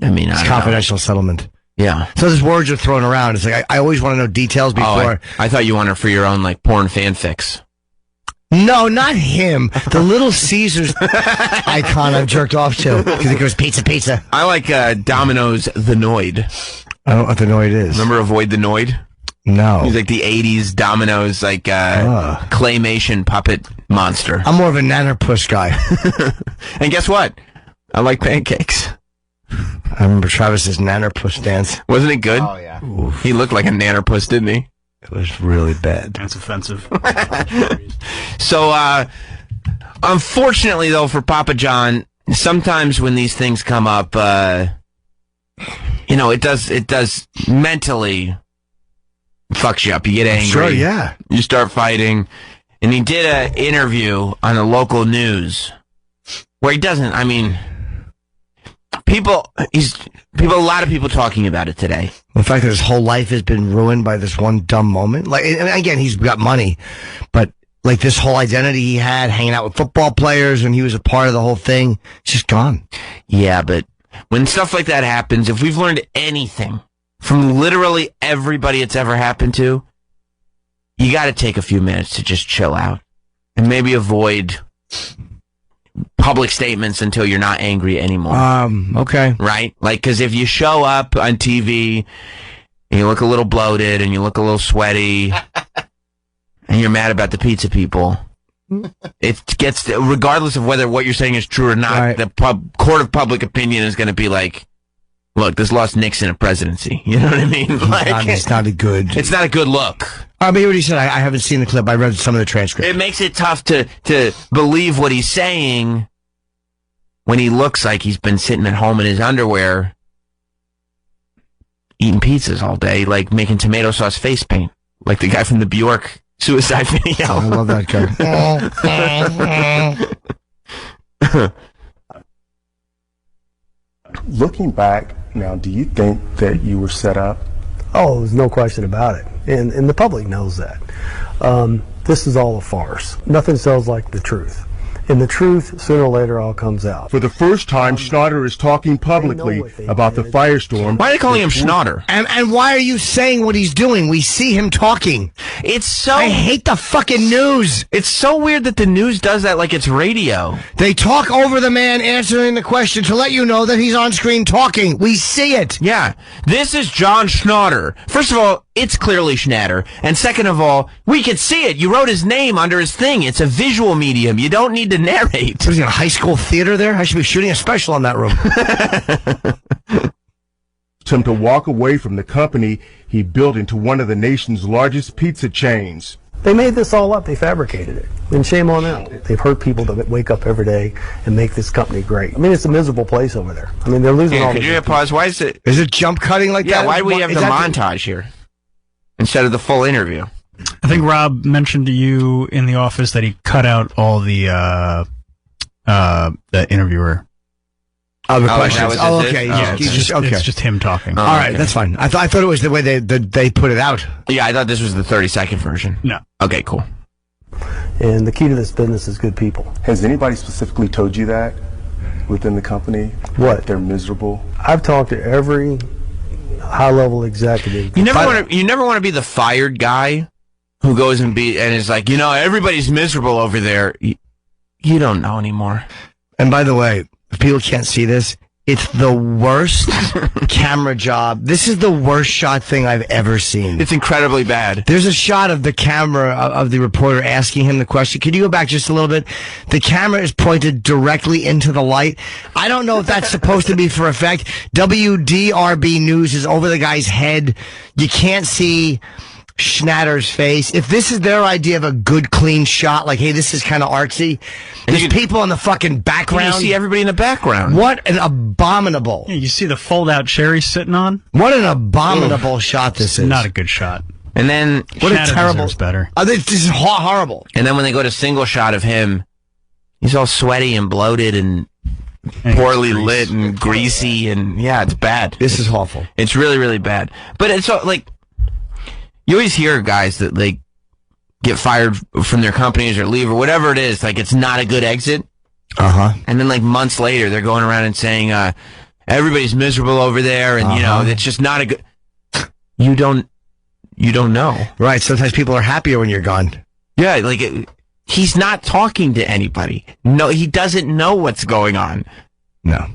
I mean, it's confidential settlement. Yeah. So these words are thrown around. It's like I always want to know details before. I thought you wanted for your own like porn fanfics. No, not him. The Little Caesars icon I've jerked off to because it goes pizza. I like Domino's The Noid. I don't know what the Noid is. Remember Avoid the Noid? No. He's like the 80s Domino's like claymation puppet monster. I'm more of a nannerpuss guy. And guess what? I like pancakes. I remember Travis's nannerpuss dance. Wasn't it good? Oh, yeah. Oof. He looked like a nannerpuss, didn't he? It was really bad. That's offensive. So, unfortunately, though, for Papa John, sometimes when these things come up, it does mentally fucks you up. You get angry. Sure, yeah. You start fighting. And he did an interview on the local news where he doesn't, I mean, a lot of people talking about it today. The fact that his whole life has been ruined by this one dumb moment. Like, and again, he's got money, but like this whole identity he had, hanging out with football players, and he was a part of the whole thing, it's just gone. Yeah, but when stuff like that happens, if we've learned anything from literally everybody it's ever happened to, you got to take a few minutes to just chill out and maybe avoid public statements until you're not angry anymore. Okay. Right? Like, because if you show up on TV and you look a little bloated and you look a little sweaty and you're mad about the pizza people, it gets, regardless of whether what you're saying is true or not, right, the court of public opinion is going to be like, look, this lost Nixon a presidency. You know what I mean? Like, it's not a good... It's not a good look. I mean, what he said, I haven't seen the clip. I read some of the transcript. It makes it tough to believe what he's saying when he looks like he's been sitting at home in his underwear eating pizzas all day, like making tomato sauce face paint, like the guy from the Bjork suicide video. I love that guy. Looking back now, do you think that you were set up? Oh, there's no question about it. And the public knows that. This is all a farce. Nothing sells like the truth. And the truth, sooner or later, all comes out. For the first time, Schnatter is talking publicly about the firestorm. Why are they calling him Schnatter? And why are you saying what he's doing? We see him talking. It's so... I hate the fucking news. It's so weird that the news does that like it's radio. They talk over the man answering the question to let you know that he's on screen talking. We see it. Yeah. This is John Schnatter. First of all, it's clearly Schnatter. And second of all, we can see it. You wrote his name under his thing. It's a visual medium. You don't need to narrate. What is he in a high school theater there? I should be shooting a special in that room. Him to walk away from the company he built into one of the nation's largest pizza chains. They made this all up. They fabricated it. And shame on them. They've hurt people that wake up every day and make this company great. I mean, it's a miserable place over there. I mean, they're losing all Could you pause? Why is it? Is it jump cutting like that? Yeah, why do we have the montage here instead of the full interview? I think Rob mentioned to you in the office that he cut out all the interviewer. Oh, the questions. Oh, okay. Yeah, it's just him talking. All right, that's fine. I thought it was the way they put it out. Yeah, I thought this was the 30-second version. No. Okay, cool. And the key to this business is good people. Has anybody specifically told you that within the company? What? They're miserable? I've talked to every high-level executive. You never want to be the fired guy who goes and is like, everybody's miserable over there. You don't know anymore. And by the way, if people can't see this, it's the worst camera job. This is the worst shot thing I've ever seen. It's incredibly bad. There's a shot of the camera of the reporter asking him the question. Could you go back just a little bit? The camera is pointed directly into the light. I don't know if that's supposed to be for effect. WDRB News is over the guy's head. You can't see Schnatter's face. If this is their idea of a good, clean shot, like, hey, this is kind of artsy, there's people in the fucking background. You see everybody in the background. What an abominable. Yeah, you see the fold-out chair he's sitting on? What an abominable shot this is. Not a good shot. And then... What a terrible... better. This is horrible. And then when they go to single shot of him, he's all sweaty and bloated and poorly lit and greasy, and yeah, it's bad. This is awful. It's really, really bad. But it's like... You always hear guys that like get fired from their companies or leave or whatever it is, like it's not a good exit. And then like months later, they're going around and saying, everybody's miserable over there, and it's just not a good. You don't know, right? Sometimes people are happier when you're gone. Yeah, like he's not talking to anybody. No, he doesn't know what's going on. No.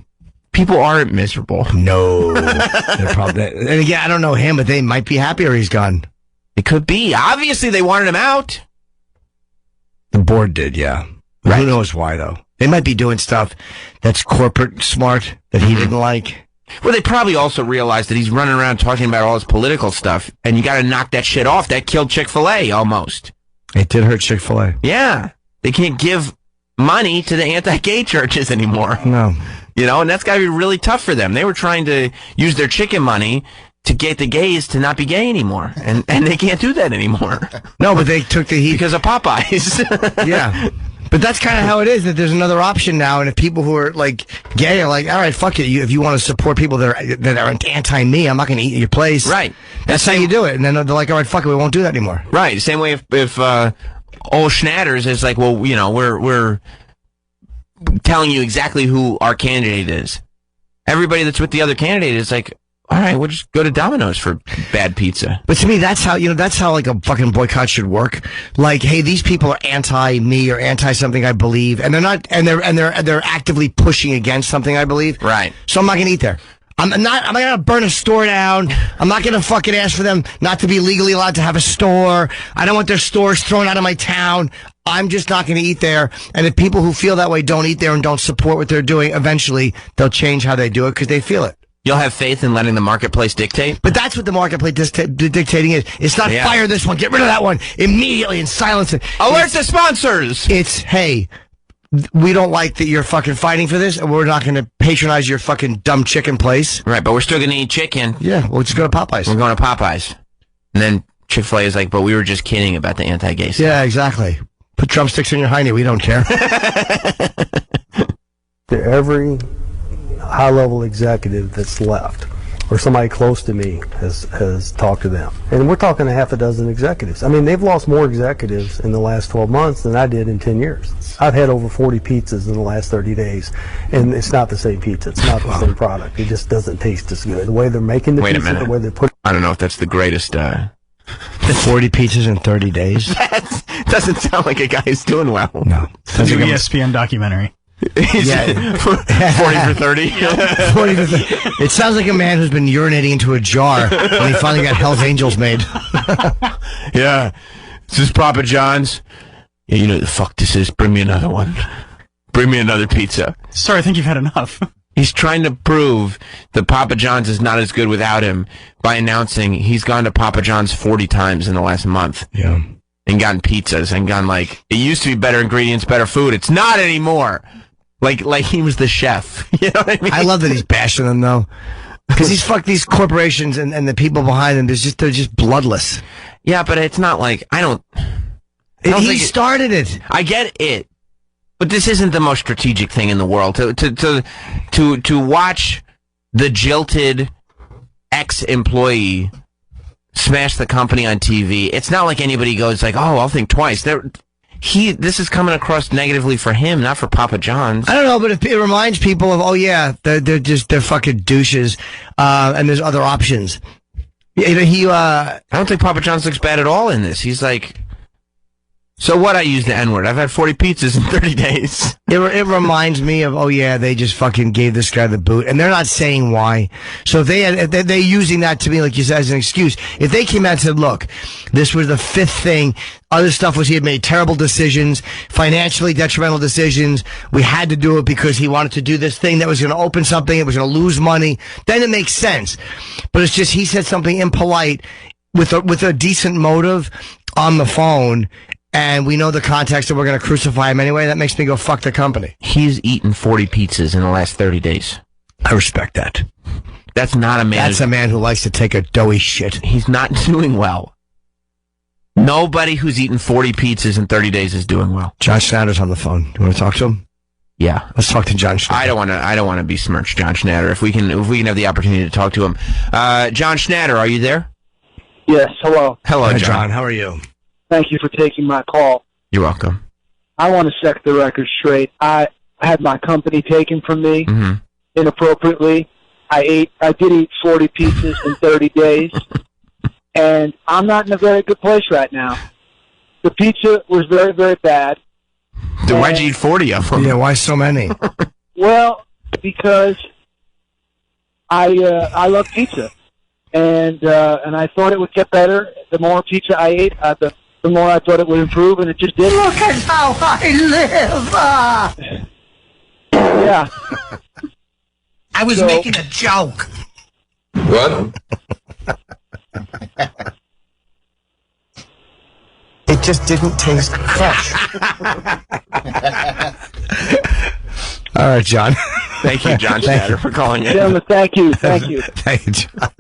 People aren't miserable. No. They're probably, and again, I don't know him, but they might be happier he's gone. It could be. Obviously, they wanted him out. The board did, yeah. Right. Who knows why, though? They might be doing stuff that's corporate smart that he didn't like. Well, they probably also realized that he's running around talking about all his political stuff, and you got to knock that shit off. That killed Chick-fil-A almost. It did hurt Chick-fil-A. Yeah. They can't give money to the anti-gay churches anymore. No. You know, and that's got to be really tough for them. They were trying to use their chicken money to get the gays to not be gay anymore, and they can't do that anymore. No, but they took the heat because of Popeyes. Yeah. But that's kind of how it is, that there's another option now, and if people who are, like, gay are like, all right, fuck it, if you want to support people that are anti-me, I'm not going to eat at your place. Right. That's how you do it. And then they're like, all right, fuck it, we won't do that anymore. Right. The same way if old Schnatters is like, well, you know, we're telling you exactly who our candidate is. Everybody that's with the other candidate is like, all right, we'll just go to Domino's for bad pizza. But to me, that's how like a fucking boycott should work. Like, hey, these people are anti-me or anti something I believe, and they're not, and they're actively pushing against something I believe. Right. So I'm not gonna eat there. I'm not gonna burn a store down. I'm not gonna fucking ask for them not to be legally allowed to have a store. I don't want their stores thrown out of my town. I'm just not gonna eat there. And if people who feel that way don't eat there and don't support what they're doing, eventually they'll change how they do it because they feel it. You'll have faith in letting the marketplace dictate? But that's what the marketplace dictating is. It's not fire this one, get rid of that one immediately and silence it. Alert the sponsors! It's, hey, we don't like that you're fucking fighting for this, and we're not going to patronize your fucking dumb chicken place. Right, but we're still going to eat chicken. Yeah, we'll just go to Popeyes. We're going to Popeyes. And then Chick-fil-A is like, but we were just kidding about the anti-gay stuff. Yeah, exactly. Put drumsticks in your hiney, we don't care. Every high-level executive that's left, or somebody close to me has talked to them. And we're talking a half a dozen executives. I mean, they've lost more executives in the last 12 months than I did in 10 years. I've had over 40 pizzas in the last 30 days, and it's not the same pizza. It's not the same product. It just doesn't taste as good. The way they're making the pizza, the way they're putting... I don't know if that's the greatest... 40 pizzas in 30 days? That doesn't sound like a guy who's doing well. No. That's a ESPN documentary. Yeah. 40 for 30. Yeah. 40 for 30. It sounds like a man who's been urinating into a jar when he finally got Hell's Angels made. Yeah. This is Papa John's. Yeah, you know what the fuck this is. Bring me another one. Bring me another pizza. Sorry, I think you've had enough. He's trying to prove that Papa John's is not as good without him by announcing he's gone to Papa John's 40 times in the last month. Yeah. And gotten pizzas and gone like, it used to be better ingredients, better food. It's not anymore. Like he was the chef. You know what I mean? I love that he's bashing them though. Because he's fucked these corporations and the people behind them. They're just bloodless. Yeah, but it's not like, he started it. I get it. But this isn't the most strategic thing in the world. To watch the jilted ex-employee smash the company on TV, it's not like anybody goes like, oh, I'll think twice. This is coming across negatively for him, not for Papa John's. I don't know, but it reminds people of, oh yeah, they're fucking douches, and there's other options. I don't think Papa John's looks bad at all in this. He's like, so what? I use the N-word. I've had 40 pizzas in 30 days. It reminds me of, oh yeah, they just fucking gave this guy the boot, and they're not saying why. So if they're using that to me, like you said, as an excuse. If they came out and said, look, this was the fifth thing, other stuff was he had made terrible decisions, financially detrimental decisions, we had to do it because he wanted to do this thing that was going to open something, it was going to lose money, then it makes sense. But it's just he said something impolite with a decent motive on the phone, and we know the context and we're going to crucify him anyway. That makes me go, fuck the company. He's eaten 40 pizzas in the last 30 days. I respect that. That's not a man. That's a man who likes to take a doughy shit. He's not doing well. Nobody who's eaten 40 pizzas in 30 days is doing well. John Schnatter's on the phone. You want to talk to him? Yeah. Let's talk to John Schnatter. I don't want to besmirch John Schnatter. If we can have the opportunity to talk to him. John Schnatter, are you there? Yes, hello. Hello, Hi, John. How are you? Thank you for taking my call. You're welcome. I want to set the record straight. I had my company taken from me inappropriately. I did eat 40 pizzas in 30 days, and I'm not in a very good place right now. The pizza was very, very bad. Then why'd you eat 40 of them? Yeah, why so many? Well, because I love pizza, and I thought it would get better. The more pizza I ate, the more I thought it would improve, and it just did. Look at how I live! Yeah. I was making a joke. What? It just didn't taste fresh. All right, John. Thank you, John Schnatter, for calling in. Gentlemen, thank you. Thank you. Thank you, John.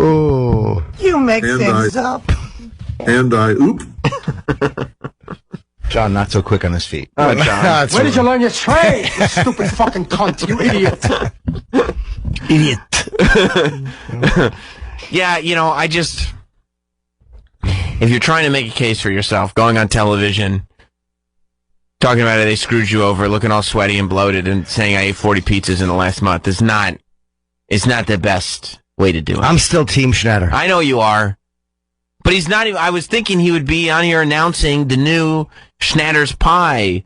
Ooh. You make things up. And I oop. John, not so quick on his feet. Oh, John. Where did you learn your trade, you stupid fucking cunt, you idiot? Yeah, if you're trying to make a case for yourself, going on television, talking about how they screwed you over, looking all sweaty and bloated, and saying I ate 40 pizzas in the last month is not the best way to do it. I'm still Team Schnatter. I know you are. But he's not even, I was thinking he would be on here announcing the new Schnatter's Pie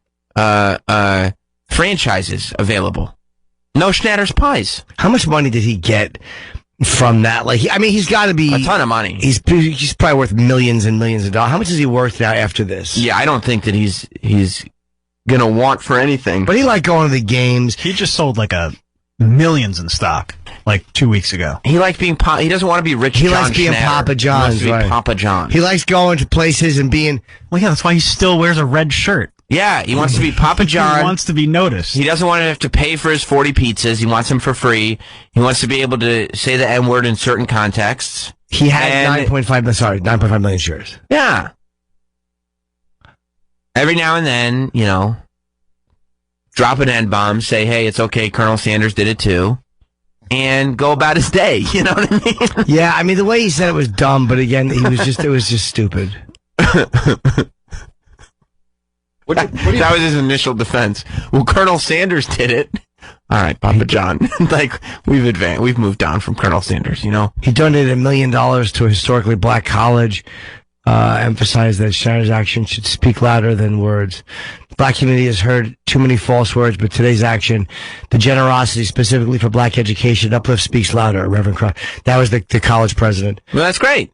franchises available. No Schnatter's Pies. How much money did he get from that? He's got to be a ton of money. He's probably worth millions and millions of dollars. How much is he worth now after this? Yeah, I don't think that he's gonna want for anything. But he liked going to the games. He just sold millions in stock 2 weeks ago. He likes being he doesn't want to be rich. He John likes being Schnatter. Papa John's. He wants to be right. Papa John. He likes going to places and being. Well, yeah, that's why he still wears a red shirt. Yeah, he wants to be Papa John. He wants to be noticed. He doesn't want to have to pay for his 40 pizzas. He wants them for free. He wants to be able to say the N-word in certain contexts. He had 9.5 million shares. Yeah. Every now and then, drop an N-bomb, say, hey, it's okay, Colonel Sanders did it too, and go about his day. You know what I mean? Yeah, the way he said it was dumb, but again, it was just stupid. That was his initial defense. Well, Colonel Sanders did it. All right, Papa John. We've moved on from Colonel Sanders, He donated $1 million to a historically black college, emphasized that Schnatter's action should speak louder than words. The black community has heard too many false words, but today's action, the generosity specifically for black education, uplift speaks louder, Reverend Cross. That was the college president. Well, that's great.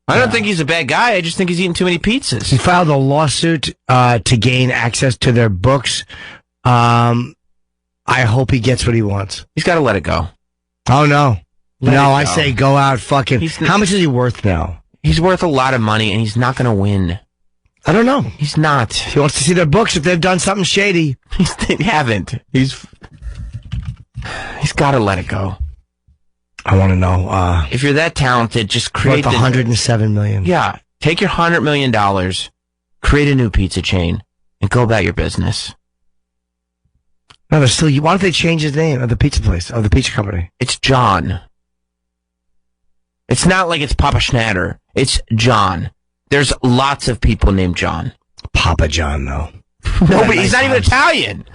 I don't think he's a bad guy. I just think he's eating too many pizzas. He filed a lawsuit to gain access to their books. I hope he gets what he wants. He's got to let it go. Oh, no. I go. say go out fucking... How much is he worth now? He's worth a lot of money, and he's not going to win. I don't know. He's not. He wants to see their books if they've done something shady. They haven't. He's got to let it go. I want to know. If you're that talented, just create worth $107 million. Yeah. Take your $100 million, create a new pizza chain, and go about your business. No, they're still... Why don't they change his name of the pizza place, of the pizza company? It's John. It's not like it's Papa Schnatter. It's John. There's lots of people named John. Papa John, though. No, but he's not even Italian.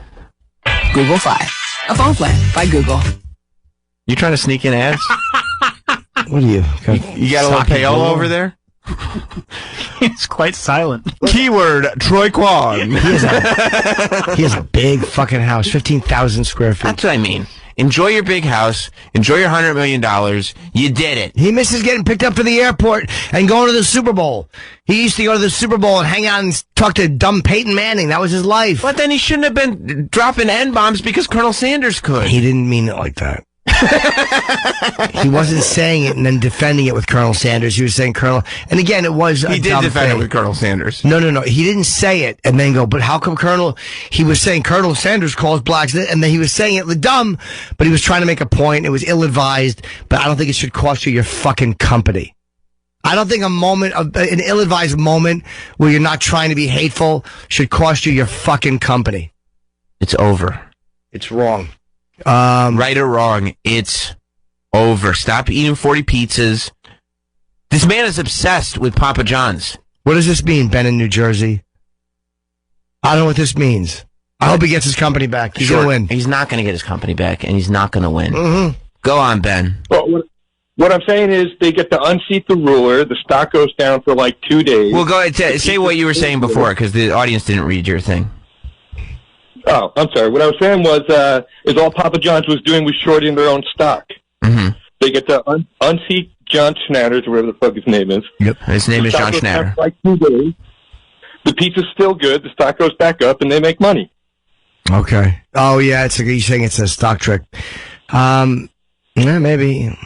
Google Fi, a phone plan by Google. You trying to sneak in ads? What are you? You got a little payola over there? It's quite silent. Keyword, Troy Kwan. He has a big fucking house, 15,000 square feet. That's what I mean. Enjoy your big house. Enjoy your $100 million. You did it. He misses getting picked up to the airport and going to the Super Bowl. He used to go to the Super Bowl and hang out and talk to dumb Peyton Manning. That was his life. But then he shouldn't have been dropping N-bombs because Colonel Sanders could. He didn't mean it like that. He wasn't saying it and then defending it with Colonel Sanders. He was saying Colonel, and again, it was he did defend it with Colonel Sanders. No. He didn't say it and then go, but how come Colonel? He was saying Colonel Sanders calls blacks, and then he was saying it dumb, but he was trying to make a point. It was ill-advised, but I don't think it should cost you your fucking company. I don't think an ill-advised moment where you're not trying to be hateful should cost you your fucking company. It's over. It's wrong. Right or wrong, it's over. Stop eating 40 pizzas. This man is obsessed with Papa John's. What does this mean, Ben in New Jersey? I don't know what this means. I hope he gets his company back. He's going to win. He's not going to get his company back, and he's not going to win. Mm-hmm. Go on, Ben. Well, what I'm saying is they get to unseat the ruler. The stock goes down for 2 days. Well, go ahead. Say what you were saying before, because the audience didn't read your thing. Oh, I'm sorry. What I was saying was, is all Papa John's was doing was shorting their own stock. Mm-hmm. They get to unseat John Schnatter, or whatever the fuck his name is. Yep, his name is John Schnatter. 2 days. The pizza's still good. The stock goes back up, and they make money. Okay. Oh yeah, you're saying it's a stock trick. Yeah, maybe.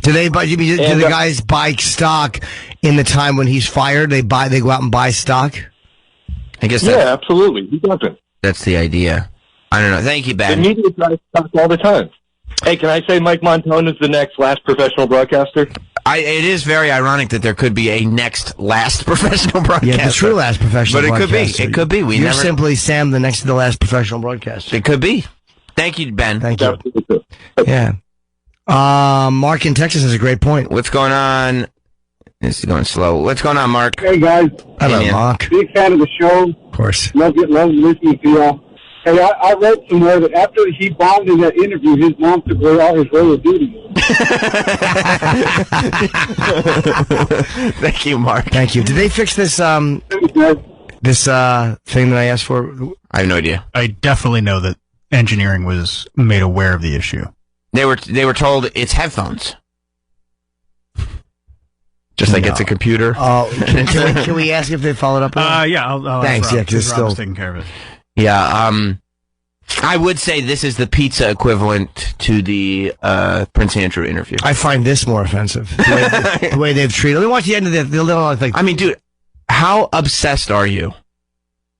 Do they buy? Do the guys buy stock in the time when he's fired? They go out and buy stock. I guess. Yeah, absolutely. He doesn't. That's the idea. I don't know. Thank you, Ben. The media buys stock all the time. Hey, can I say Mike Montone is the next last professional broadcaster? It is very ironic that there could be a next last professional broadcaster. Yeah, the true last professional broadcaster. But it could be. You're simply Sam, the next to the last professional broadcaster. It could be. Thank you, Ben. Thank you. Yeah. Mark in Texas has a great point. What's going on? This is going slow. What's going on, Mark? Hey, guys. Hello, Mark. Big fan of the show. Of course. Love listening to y'all. Hey, I read somewhere that after he bombed in that interview, his mom took away all his royal duties. Thank you, Mark. Thank you. Did they fix this thing that I asked for? I have no idea. I definitely know that engineering was made aware of the issue. They were told it's headphones. Just like it's a computer. Oh, can we ask if they followed up? Yeah, I'll thanks. Rob, Yeah, because Rob's taking care of it. Yeah, I would say this is the pizza equivalent to the Prince Andrew interview. I find this more offensive. The way they've treated. Let me watch the end of the little thing. I mean, dude, how obsessed are you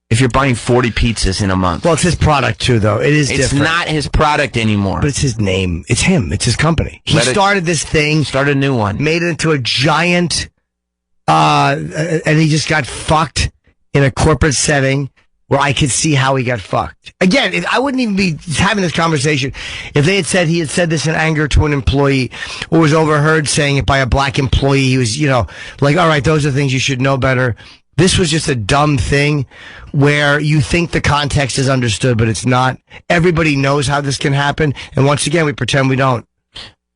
if you're buying 40 pizzas in a month? Well, it's his product too, though. It's different. Not his product anymore. But it's his name. It's him. It's his company. He started this thing. Started a new one. Made it into a giant, and he just got fucked in a corporate setting where I could see how he got fucked. Again, I wouldn't even be having this conversation if they had said he had said this in anger to an employee or was overheard saying it by a black employee. He was, like, all right, those are things you should know better. This was just a dumb thing where you think the context is understood, but it's not. Everybody knows how this can happen. And once again, we pretend we don't.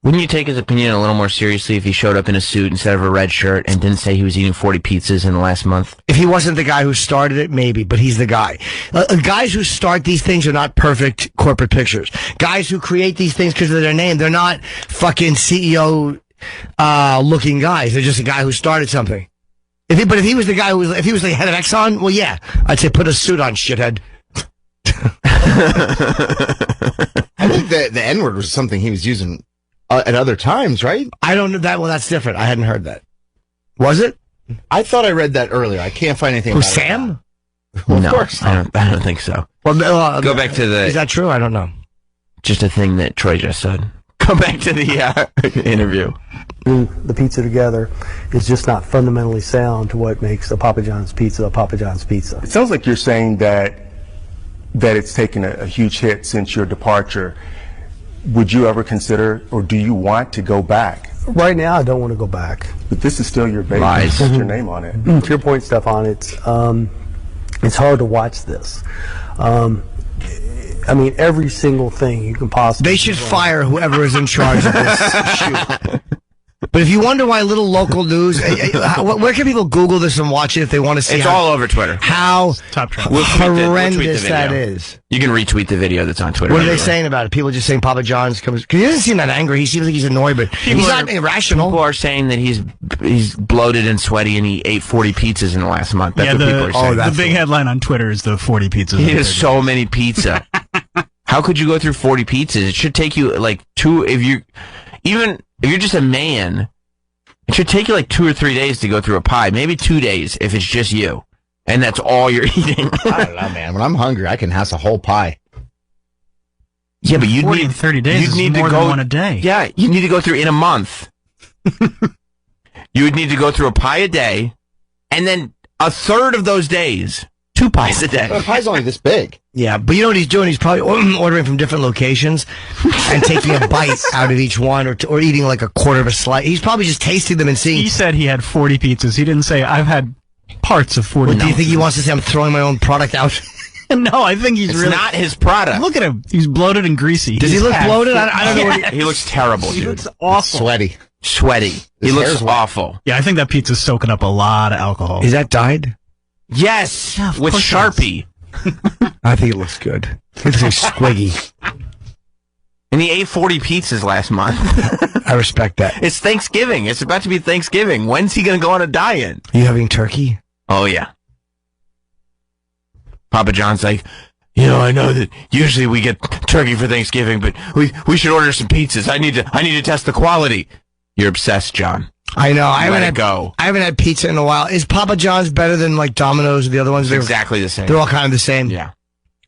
Wouldn't you take his opinion a little more seriously if he showed up in a suit instead of a red shirt and didn't say he was eating 40 pizzas in the last month? If he wasn't the guy who started it, maybe, but he's the guy. Guys who start these things are not perfect corporate pictures. Guys who create these things because of their name, they're not fucking CEO looking guys. They're just a guy who started something. If he was the guy if he was the head of Exxon, well, yeah, I'd say put a suit on, shithead. I think the N-word was something he was using at other times, right? I don't know that. Well, that's different. I hadn't heard that. Was it? I thought I read that earlier. I can't find anything about Sam? Well, no, of course not. I don't think so. Well, go back to the... Is that true? I don't know. Just a thing that Troy just said. Go back to the interview. The pizza together is just not fundamentally sound to what makes a Papa John's pizza a Papa John's pizza. It sounds like you're saying that it's taken a huge hit since your departure. Would you ever consider, or do you want to go back? Right now, I don't want to go back. But this is still your baby. Lies. Put your name on it. To your point, Stefan, it's hard to watch this. I mean, every single thing you can possibly... They should fire whoever is in charge of this shoot. But if you wonder why little local news... where can people Google this and watch it if they want to see It's all over Twitter. How horrendous that video. is. You can retweet the video that's on Twitter. What are they saying about it? People just saying Papa John's comes... Because he doesn't seem that angry. He seems like he's annoyed, but he's not irrational. People are saying that he's bloated and sweaty and he ate 40 pizzas in the last month. That's what people are saying. The big headline on Twitter is the 40 pizzas. He has so many pizza. How could you go through 40 pizzas? It should take you like if you're just a man, it should take you like 2 or 3 days to go through a pie. Maybe 2 days if it's just you. And that's all you're eating. I don't know, man. When I'm hungry, I can house a whole pie. Yeah, but you'd 40 need to 30 days you'd is need more to go, than one a day. Yeah, you need to go through in a month. You would need to go through a pie a day, and then a third of those days, 2 pies a day. The pie's only this big. Yeah, but you know what he's doing? He's probably ordering from different locations and taking a bite out of each one or eating like a quarter of a slice. He's probably just tasting them and seeing... He said he had 40 pizzas. He didn't say, I've had parts of 40 Well, do you think he wants to say, I'm throwing my own product out? No, I think It's not his product. Look at him. He's bloated and greasy. Does he look bloated? I don't know. He looks terrible, dude. He looks awful. Sweaty. He looks awful. Yeah, I think that pizza's soaking up a lot of alcohol. Is that dyed? Yes, Yeah, with Sharpie. I think it looks good. It looks like squiggy. And he ate 40 pizzas last month. I respect that. It's Thanksgiving. It's about to be Thanksgiving. When's he going to go on a diet? Are you having turkey? Oh, yeah. Papa John's like, I know that usually we get turkey for Thanksgiving, but we should order some pizzas. I need to test the quality. You're obsessed, John. I know. I haven't had pizza in a while. Is Papa John's better than like Domino's or the other ones? It's exactly the same. They're all kind of the same. Yeah.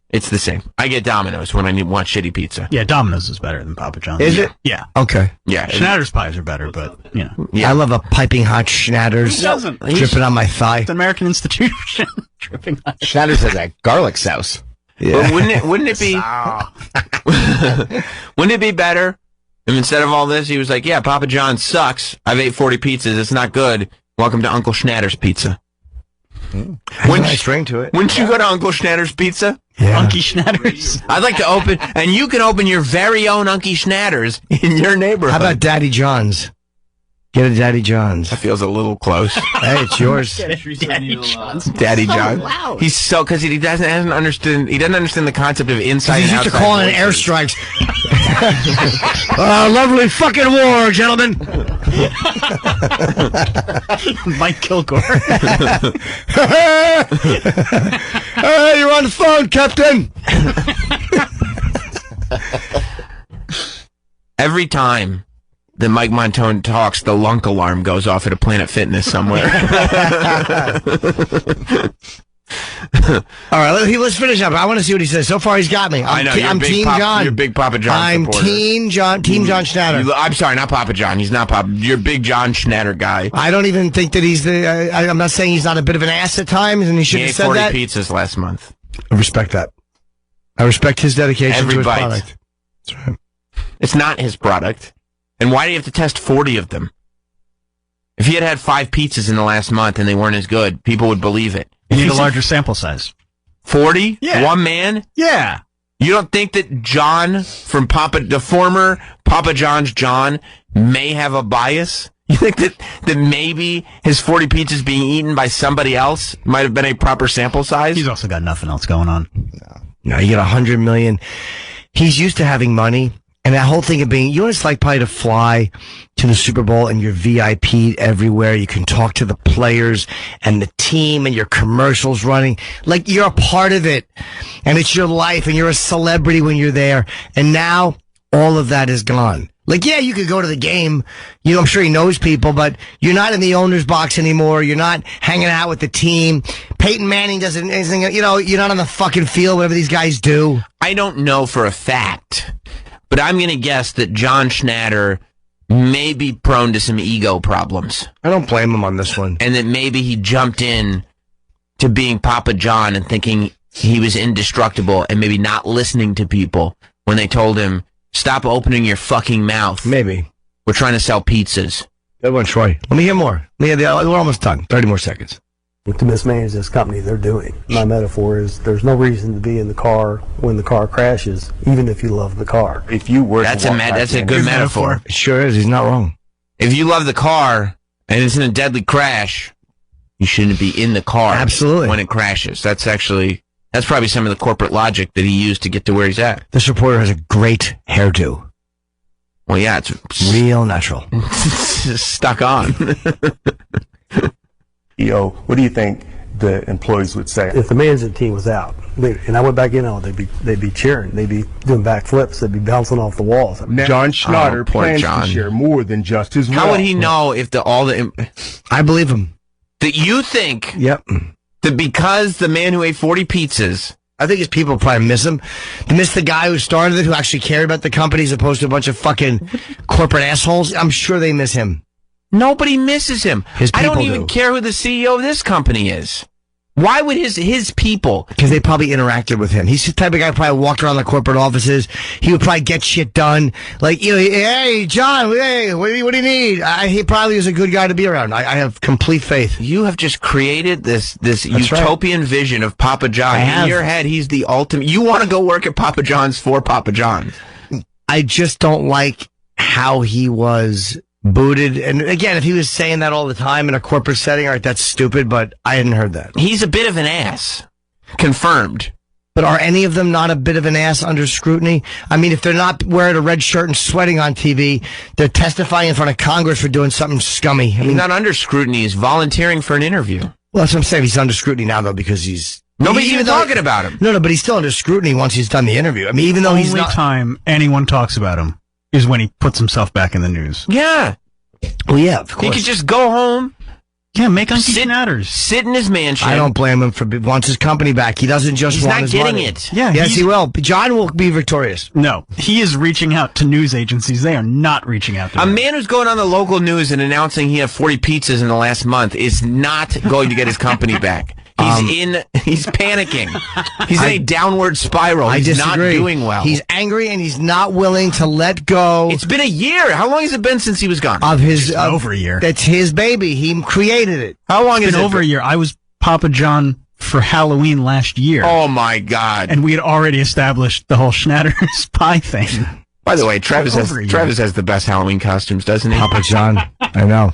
It's the same. I get Domino's when I want shitty pizza. Yeah, Domino's is better than Papa John's. Is it? Yeah. Okay. Yeah. Schnatter's pies are better, but, Yeah. I love a piping hot Schnatters. Who doesn't? Dripping on my thigh. It's an American institution. Dripping hot. Schnatters has that garlic sauce. Yeah. But wouldn't it be better if instead of all this, he was like, yeah, Papa John's sucks. I've ate 40 pizzas. It's not good. Welcome to Uncle Schnatter's Pizza. Nice ring to it. Wouldn't you go to Uncle Schnatter's Pizza? Yeah. Unky Schnatters. I'd like to open, and you can open your very own Unky Schnatters in your neighborhood. How about Daddy John's? Get a Daddy John's. That feels a little close. Hey, it's yours. Daddy John. He's so, because he doesn't understand the concept of inside and outside. He's used to calling in airstrikes. Lovely fucking war, gentlemen. Mike Kilgore. Hey, you're on the phone, Captain. Every time that Mike Montone talks, the lunk alarm goes off at a Planet Fitness somewhere. All right, let's finish up. I want to see what he says. So far, he's got me. I know. I'm Team John. You're a big Papa John I'm supporter. Team John Schnatter. I'm sorry, not Papa John. He's not Papa. You're a big John Schnatter guy. I don't even think that he's the... I'm not saying he's not a bit of an ass at times, and he should have said that. He ate 40 pizzas last month. I respect that. I respect his dedication Every to his bite. product. That's right. It's not his product. And why do you have to test 40 of them? If he had had 5 pizzas in the last month and they weren't as good, people would believe it. You need a larger sample size. 40? Yeah. One man? Yeah. You don't think that John from the former Papa John's John may have a bias? You think that maybe his 40 pizzas being eaten by somebody else might have been a proper sample size? He's also got nothing else going on. No, you get 100 million. He's used to having money. And that whole thing of being, you know what it's like probably to fly to the Super Bowl and you're VIP'd everywhere. You can talk to the players and the team and your commercials running. Like you're a part of it and it's your life and you're a celebrity when you're there. And now all of that is gone. Like, yeah, you could go to the game. You know, I'm sure he knows people, but you're not in the owner's box anymore. You're not hanging out with the team. Peyton Manning doesn't anything, you're not on the fucking field, whatever these guys do. I don't know for a fact. But I'm going to guess that John Schnatter may be prone to some ego problems. I don't blame him on this one. And that maybe he jumped in to being Papa John and thinking he was indestructible and maybe not listening to people when they told him, stop opening your fucking mouth. Maybe. We're trying to sell pizzas. Good one, Troy. Let me hear more. We're almost done. 30 more seconds. To mismanage this company, they're doing. My metaphor is there's no reason to be in the car when the car crashes, even if you love the car. If you were that's a good metaphor. It sure is. He's not wrong. If you love the car and it's in a deadly crash, you shouldn't be in the car. Absolutely. When it crashes. That's probably some of the corporate logic that he used to get to where he's at. This reporter has a great hairdo. Well, yeah, it's real natural. Stuck on. What do you think the employees would say? If the management team was out, and I went back in on it, they'd be cheering, they'd be doing backflips, they'd be bouncing off the walls. John Schnatter plans to share more than just his How would he know if I believe him. That you think Yep. that because the man who ate 40 pizzas, I think his people probably miss him. They miss the guy who started it, who actually cared about the company as opposed to a bunch of fucking corporate assholes. I'm sure they miss him. Nobody misses him. I don't even care who the CEO of this company is. Why would his people? Because they probably interacted with him. He's the type of guy who probably walked around the corporate offices. He would probably get shit done. Like, hey, John, hey, what do you need? He probably is a good guy to be around. I have complete faith. You have just created this utopian vision of Papa John. In your head, he's the ultimate. You want to go work at Papa John's for Papa John's. I just don't like how he was booted. And again, if he was saying that all the time in a corporate setting, all right, that's stupid, but I hadn't heard that. He's a bit of an ass. Confirmed. But are any of them not a bit of an ass under scrutiny? I mean, if they're not wearing a red shirt and sweating on TV, they're testifying in front of Congress for doing something scummy. He's not under scrutiny. He's volunteering for an interview. Well, that's what I'm saying. He's under scrutiny now, though, because he's Nobody's even talking about him. No, but he's still under scrutiny once he's done the interview. I mean, even though he's not... The only time anyone talks about him is when he puts himself back in the news. Yeah. Well, yeah, of course. He could just go home. Yeah, make Unky Schnatters. Sit in his mansion. I don't blame him for wants his company back. He doesn't just want his money. He's not getting it. Yeah, yes, he will. John will be victorious. No, he is reaching out to news agencies. They are not reaching out to a man who's going on the local news and announcing he had 40 pizzas in the last month is not going to get his company back. He's panicking. He's in a downward spiral. He's not doing well. He's angry and he's not willing to let go. It's been a year. How long has it been since he was gone? Over a year. That's his baby. He created it. How long has it been? Over a year. I was Papa John for Halloween last year. Oh my God. And we had already established the whole Schnatter spy thing. By the way, Travis has the best Halloween costumes, doesn't he? Papa John. I know.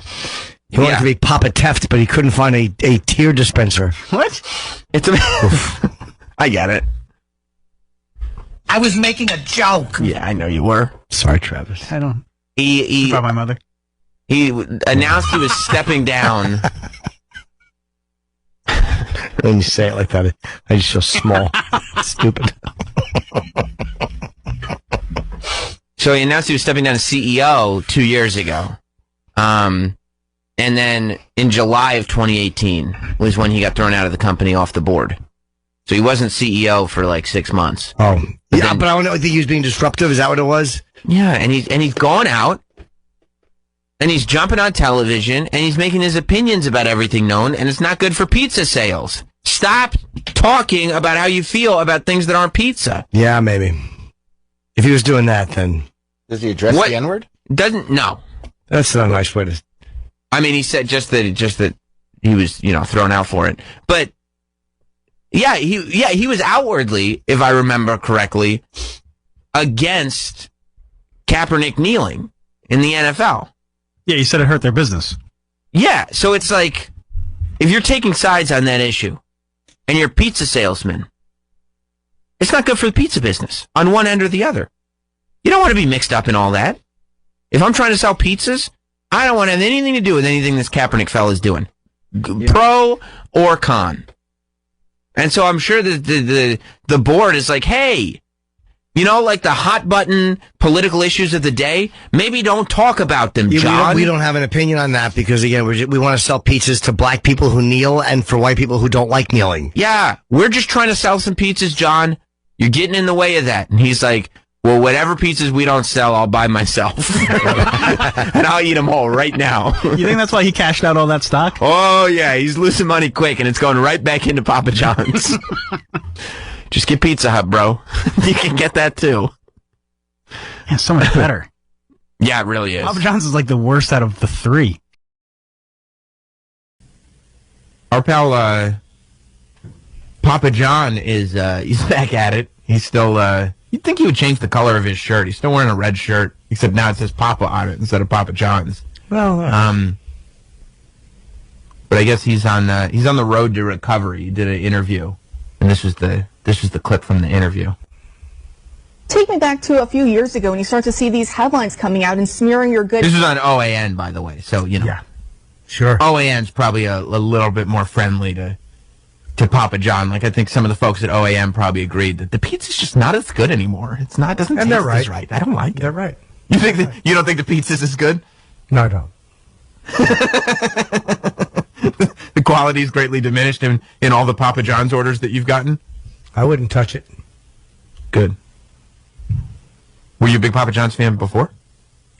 He wanted to be Papa Teft, but he couldn't find a tear dispenser. What? I get it. I was making a joke. Yeah, I know you were. Sorry, Travis. I don't. He about my mother. He announced he was stepping down. When you say it like that, I just feel small. Stupid. So he announced he was stepping down as CEO 2 years ago. And then in July of 2018 was when he got thrown out of the company off the board. So he wasn't CEO for like 6 months. Oh, but I don't know. I think he was being disruptive. Is that what it was? Yeah, and he's gone out, and he's jumping on television, and he's making his opinions about everything known, and it's not good for pizza sales. Stop talking about how you feel about things that aren't pizza. Yeah, maybe. If he was doing that, then does he address the N-word? No. That's not a nice way to. I mean, he said just that he was, thrown out for it. But he was outwardly, if I remember correctly, against Kaepernick kneeling in the NFL. Yeah, he said it hurt their business. Yeah, so it's like, if you're taking sides on that issue, and you're a pizza salesman, it's not good for the pizza business, on one end or the other. You don't want to be mixed up in all that. If I'm trying to sell pizzas, I don't want to have anything to do with anything this Kaepernick fella's doing, pro or con. And so I'm sure that the board is like, hey, like the hot button political issues of the day, maybe don't talk about them, John. We don't have an opinion on that because, again, we want to sell pizzas to black people who kneel and for white people who don't like kneeling. Yeah, we're just trying to sell some pizzas, John. You're getting in the way of that. And he's like, well, whatever pizzas we don't sell, I'll buy myself. And I'll eat them all right now. You think that's why he cashed out all that stock? Oh, yeah. He's losing money quick, and it's going right back into Papa John's. Just get Pizza Hut, bro. You can get that, too. Yeah, so much better. Yeah, it really is. Papa John's is like the worst out of the three. Our pal, Papa John is, he's back at it. He's still, you'd think he would change the color of his shirt. He's still wearing a red shirt, except now it says Papa on it instead of Papa John's. Well, but I guess he's on the road to recovery. He did an interview, and this was the clip from the interview. Take me back to a few years ago when you start to see these headlines coming out and smearing your good. This was on OAN, by the way, so Yeah, sure. OAN's probably a little bit more friendly to Papa John. Like, I think some of the folks at OAM probably agreed that the pizza's just not as good anymore. It's not. It doesn't taste as right. I don't like it. They're right. You don't think the pizza's as good? No, I don't. The quality's greatly diminished in all the Papa John's orders that you've gotten? I wouldn't touch it. Good. Were you a big Papa John's fan before?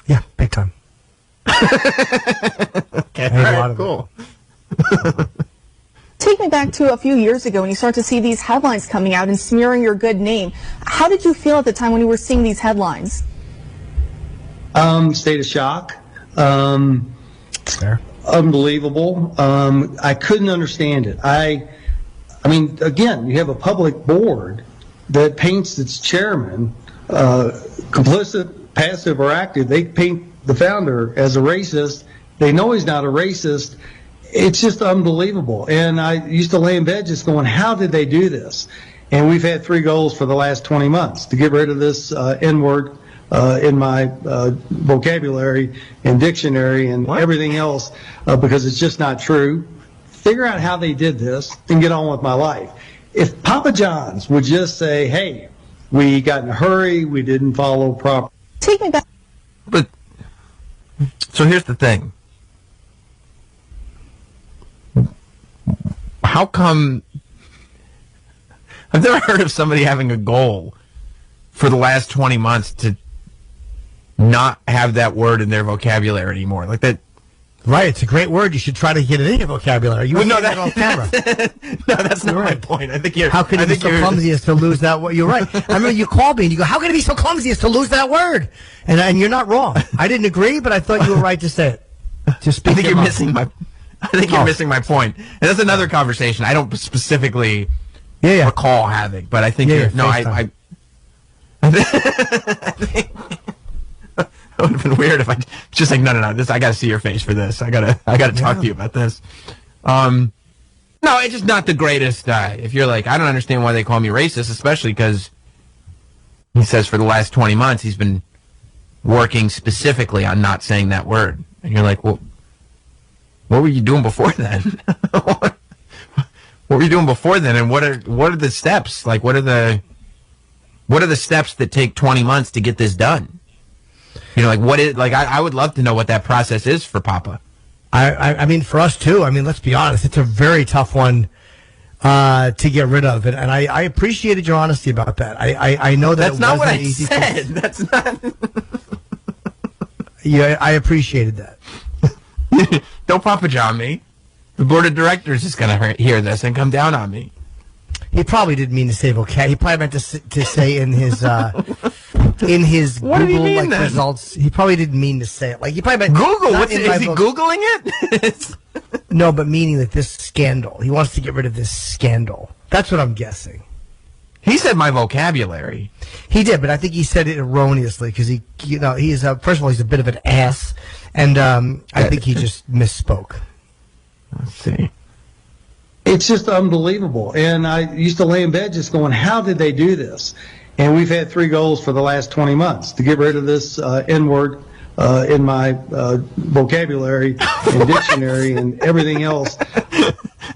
Yeah, big time. Okay, all right, cool. Take me back to a few years ago when you start to see these headlines coming out and smearing your good name. How did you feel at the time when you were seeing these headlines? State of shock. Fair. Unbelievable. I couldn't understand it. I mean, again, you have a public board that paints its chairman complicit, passive, or active. They paint the founder as a racist. They know he's not a racist. It's just unbelievable. And I used to lay in bed just going, how did they do this? And we've had 3 goals for the last 20 months to get rid of this N-word in my vocabulary and dictionary and everything else because it's just not true. Figure out how they did this and get on with my life. if Papa John's would just say, hey, we got in a hurry, we didn't follow proper. Take me back. But so here's the thing. How come I've never heard of somebody having a goal for the last 20 months to not have that word in their vocabulary anymore? Like that. Right, it's a great word. You should try to get it in your vocabulary. You no, that on camera. No, that's not my point. I think you're. How can it be so clumsy as to lose that word? You're right. I remember you called me and you go, "How can it be so clumsy as to lose that word?" And you're not wrong. I didn't agree, but I thought you were right to say it. Just speak. I think you're missing my. I think you're missing my point. And that's another conversation. I don't specifically recall having, but I think you're. No, I think. It would have been weird if I just like no. This I got to see your face for this. I gotta talk to you about this. No, it's just not the greatest. If you're like, I don't understand why they call me racist, especially because he says for the last 20 months he's been working specifically on not saying that word, and you're like, well, what were you doing before then? What were you doing before then? And what are the steps? Like, what are the steps that take 20 months to get this done? You know, like what is like? I would love to know what that process is for Papa. I mean, for us too. I mean, let's be honest; it's a very tough one to get rid of, and I appreciated your honesty about that. I know that that's not what I said. That's not. Yeah, I appreciated that. Don't Papa John me. The board of directors is going to hear this and come down on me. He probably didn't mean to say vocab. He probably meant to say in his what Google mean, then? results. He probably didn't mean to say it. Like he probably meant Google. Is he Googling it? No, but meaning that this scandal. He wants to get rid of this scandal. That's what I'm guessing. He said my vocabulary. He did, but I think he said it erroneously because he's first of all he's a bit of an ass, and I think he just misspoke. Let's see. It's just unbelievable. And I used to lay in bed just going, how did they do this? And we've had 3 goals for the last 20 months to get rid of this N-word in my vocabulary and dictionary and everything else.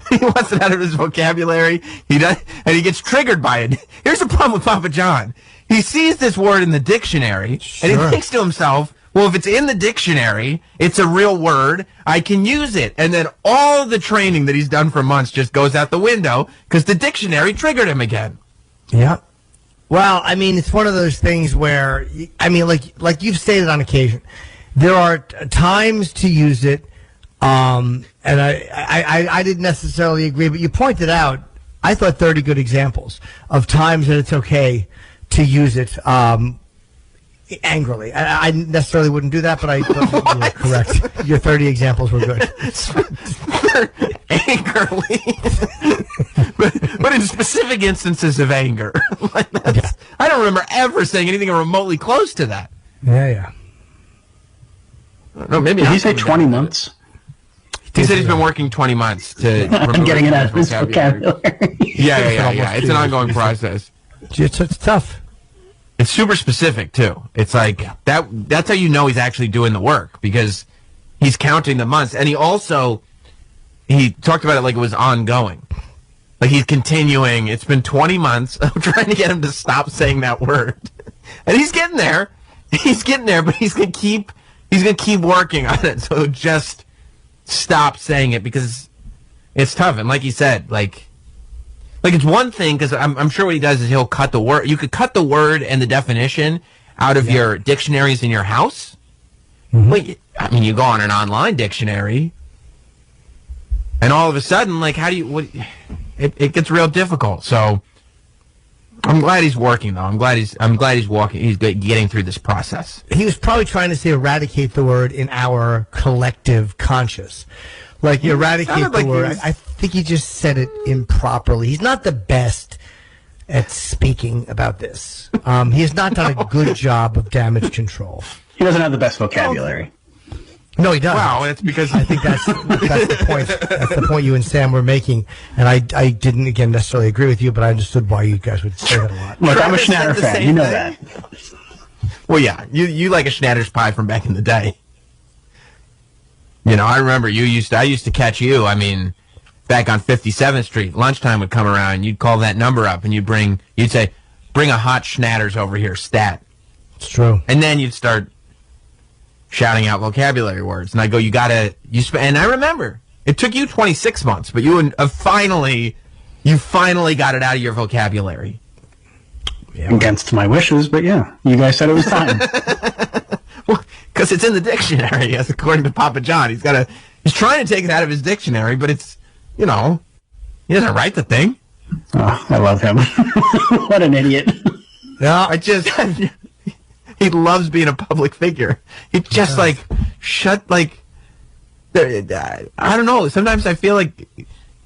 He wants it out of his vocabulary. He does, and he gets triggered by it. Here's the problem with Papa John. He sees this word in the dictionary, and he thinks to himself, well, if it's in the dictionary, it's a real word, I can use it. And then all the training that he's done for months just goes out the window because the dictionary triggered him again. Yeah. Well, I mean, it's one of those things where, I mean, like you've stated on occasion, there are times to use it, and I didn't necessarily agree, but you pointed out, I thought 30 good examples of times that it's okay to use it, angrily. I necessarily wouldn't do that, but I thought you were correct. Your 30 examples were good. Angrily. but in specific instances of anger. I don't remember ever saying anything remotely close to that. Yeah. No, maybe. Did he say 20 months? He said he's been working 20 months to I'm getting it out of his vocabulary. Yeah. It's an ongoing process. It's tough. It's super specific too. It's like that's how you know he's actually doing the work because he's counting the months, and he talked about it like it was ongoing. Like he's continuing. It's been 20 months of trying to get him to stop saying that word. And he's getting there. He's getting there, but he's going to keep working on it. So just stop saying it because it's tough. And like he said, like it's one thing because I'm sure what he does is he'll cut the word. You could cut the word and the definition out of your dictionaries in your house. Mm-hmm. Well, I mean, you go on an online dictionary, and all of a sudden, like, how do you? It gets real difficult. So I'm glad he's working, though. I'm glad he's walking. He's getting through this process. He was probably trying to say eradicate the word in our collective conscious. Like, eradicate the word. I think he just said it improperly. He's not the best at speaking about this. He has not done a good job of damage control. He doesn't have the best vocabulary. No, he doesn't. Wow, that's because I think that's the point. That's the point you and Sam were making, and I didn't again necessarily agree with you, but I understood why you guys would say that a lot. Look, I'm a Schnatter fan. You know that. Well, yeah, you like a Schnatter's pie from back in the day. You know, I remember I used to catch you. I mean, back on 57th Street. Lunchtime would come around, and you'd call that number up, and you'd say, bring a hot schnatters over here, stat. It's true. And then you'd start shouting out vocabulary words. And I go, and I remember, it took you 26 months, but you finally got it out of your vocabulary. Yeah. Against my wishes, but yeah, you guys said it was time. Well, because it's in the dictionary, as according to Papa John. He's trying to take it out of his dictionary, but it's, he doesn't write the thing. Oh, I love him. What an idiot. No, he loves being a public figure. He just I don't know. Sometimes I feel like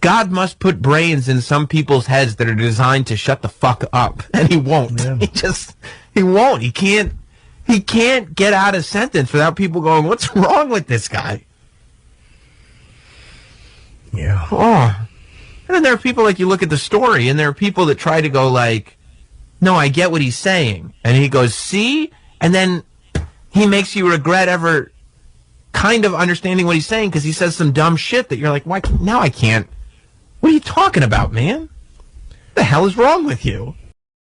God must put brains in some people's heads that are designed to shut the fuck up, and he won't. Yeah. He won't. He can't get out a sentence without people going, "What's wrong with this guy?" Yeah. Oh. And then there are people, like, you look at the story, and there are people that try to go like, "No, I get what he's saying," and he goes, "See," and then he makes you regret ever kind of understanding what he's saying because he says some dumb shit that you're like, "Why? Now I can't." What are you talking about, man? What the hell is wrong with you?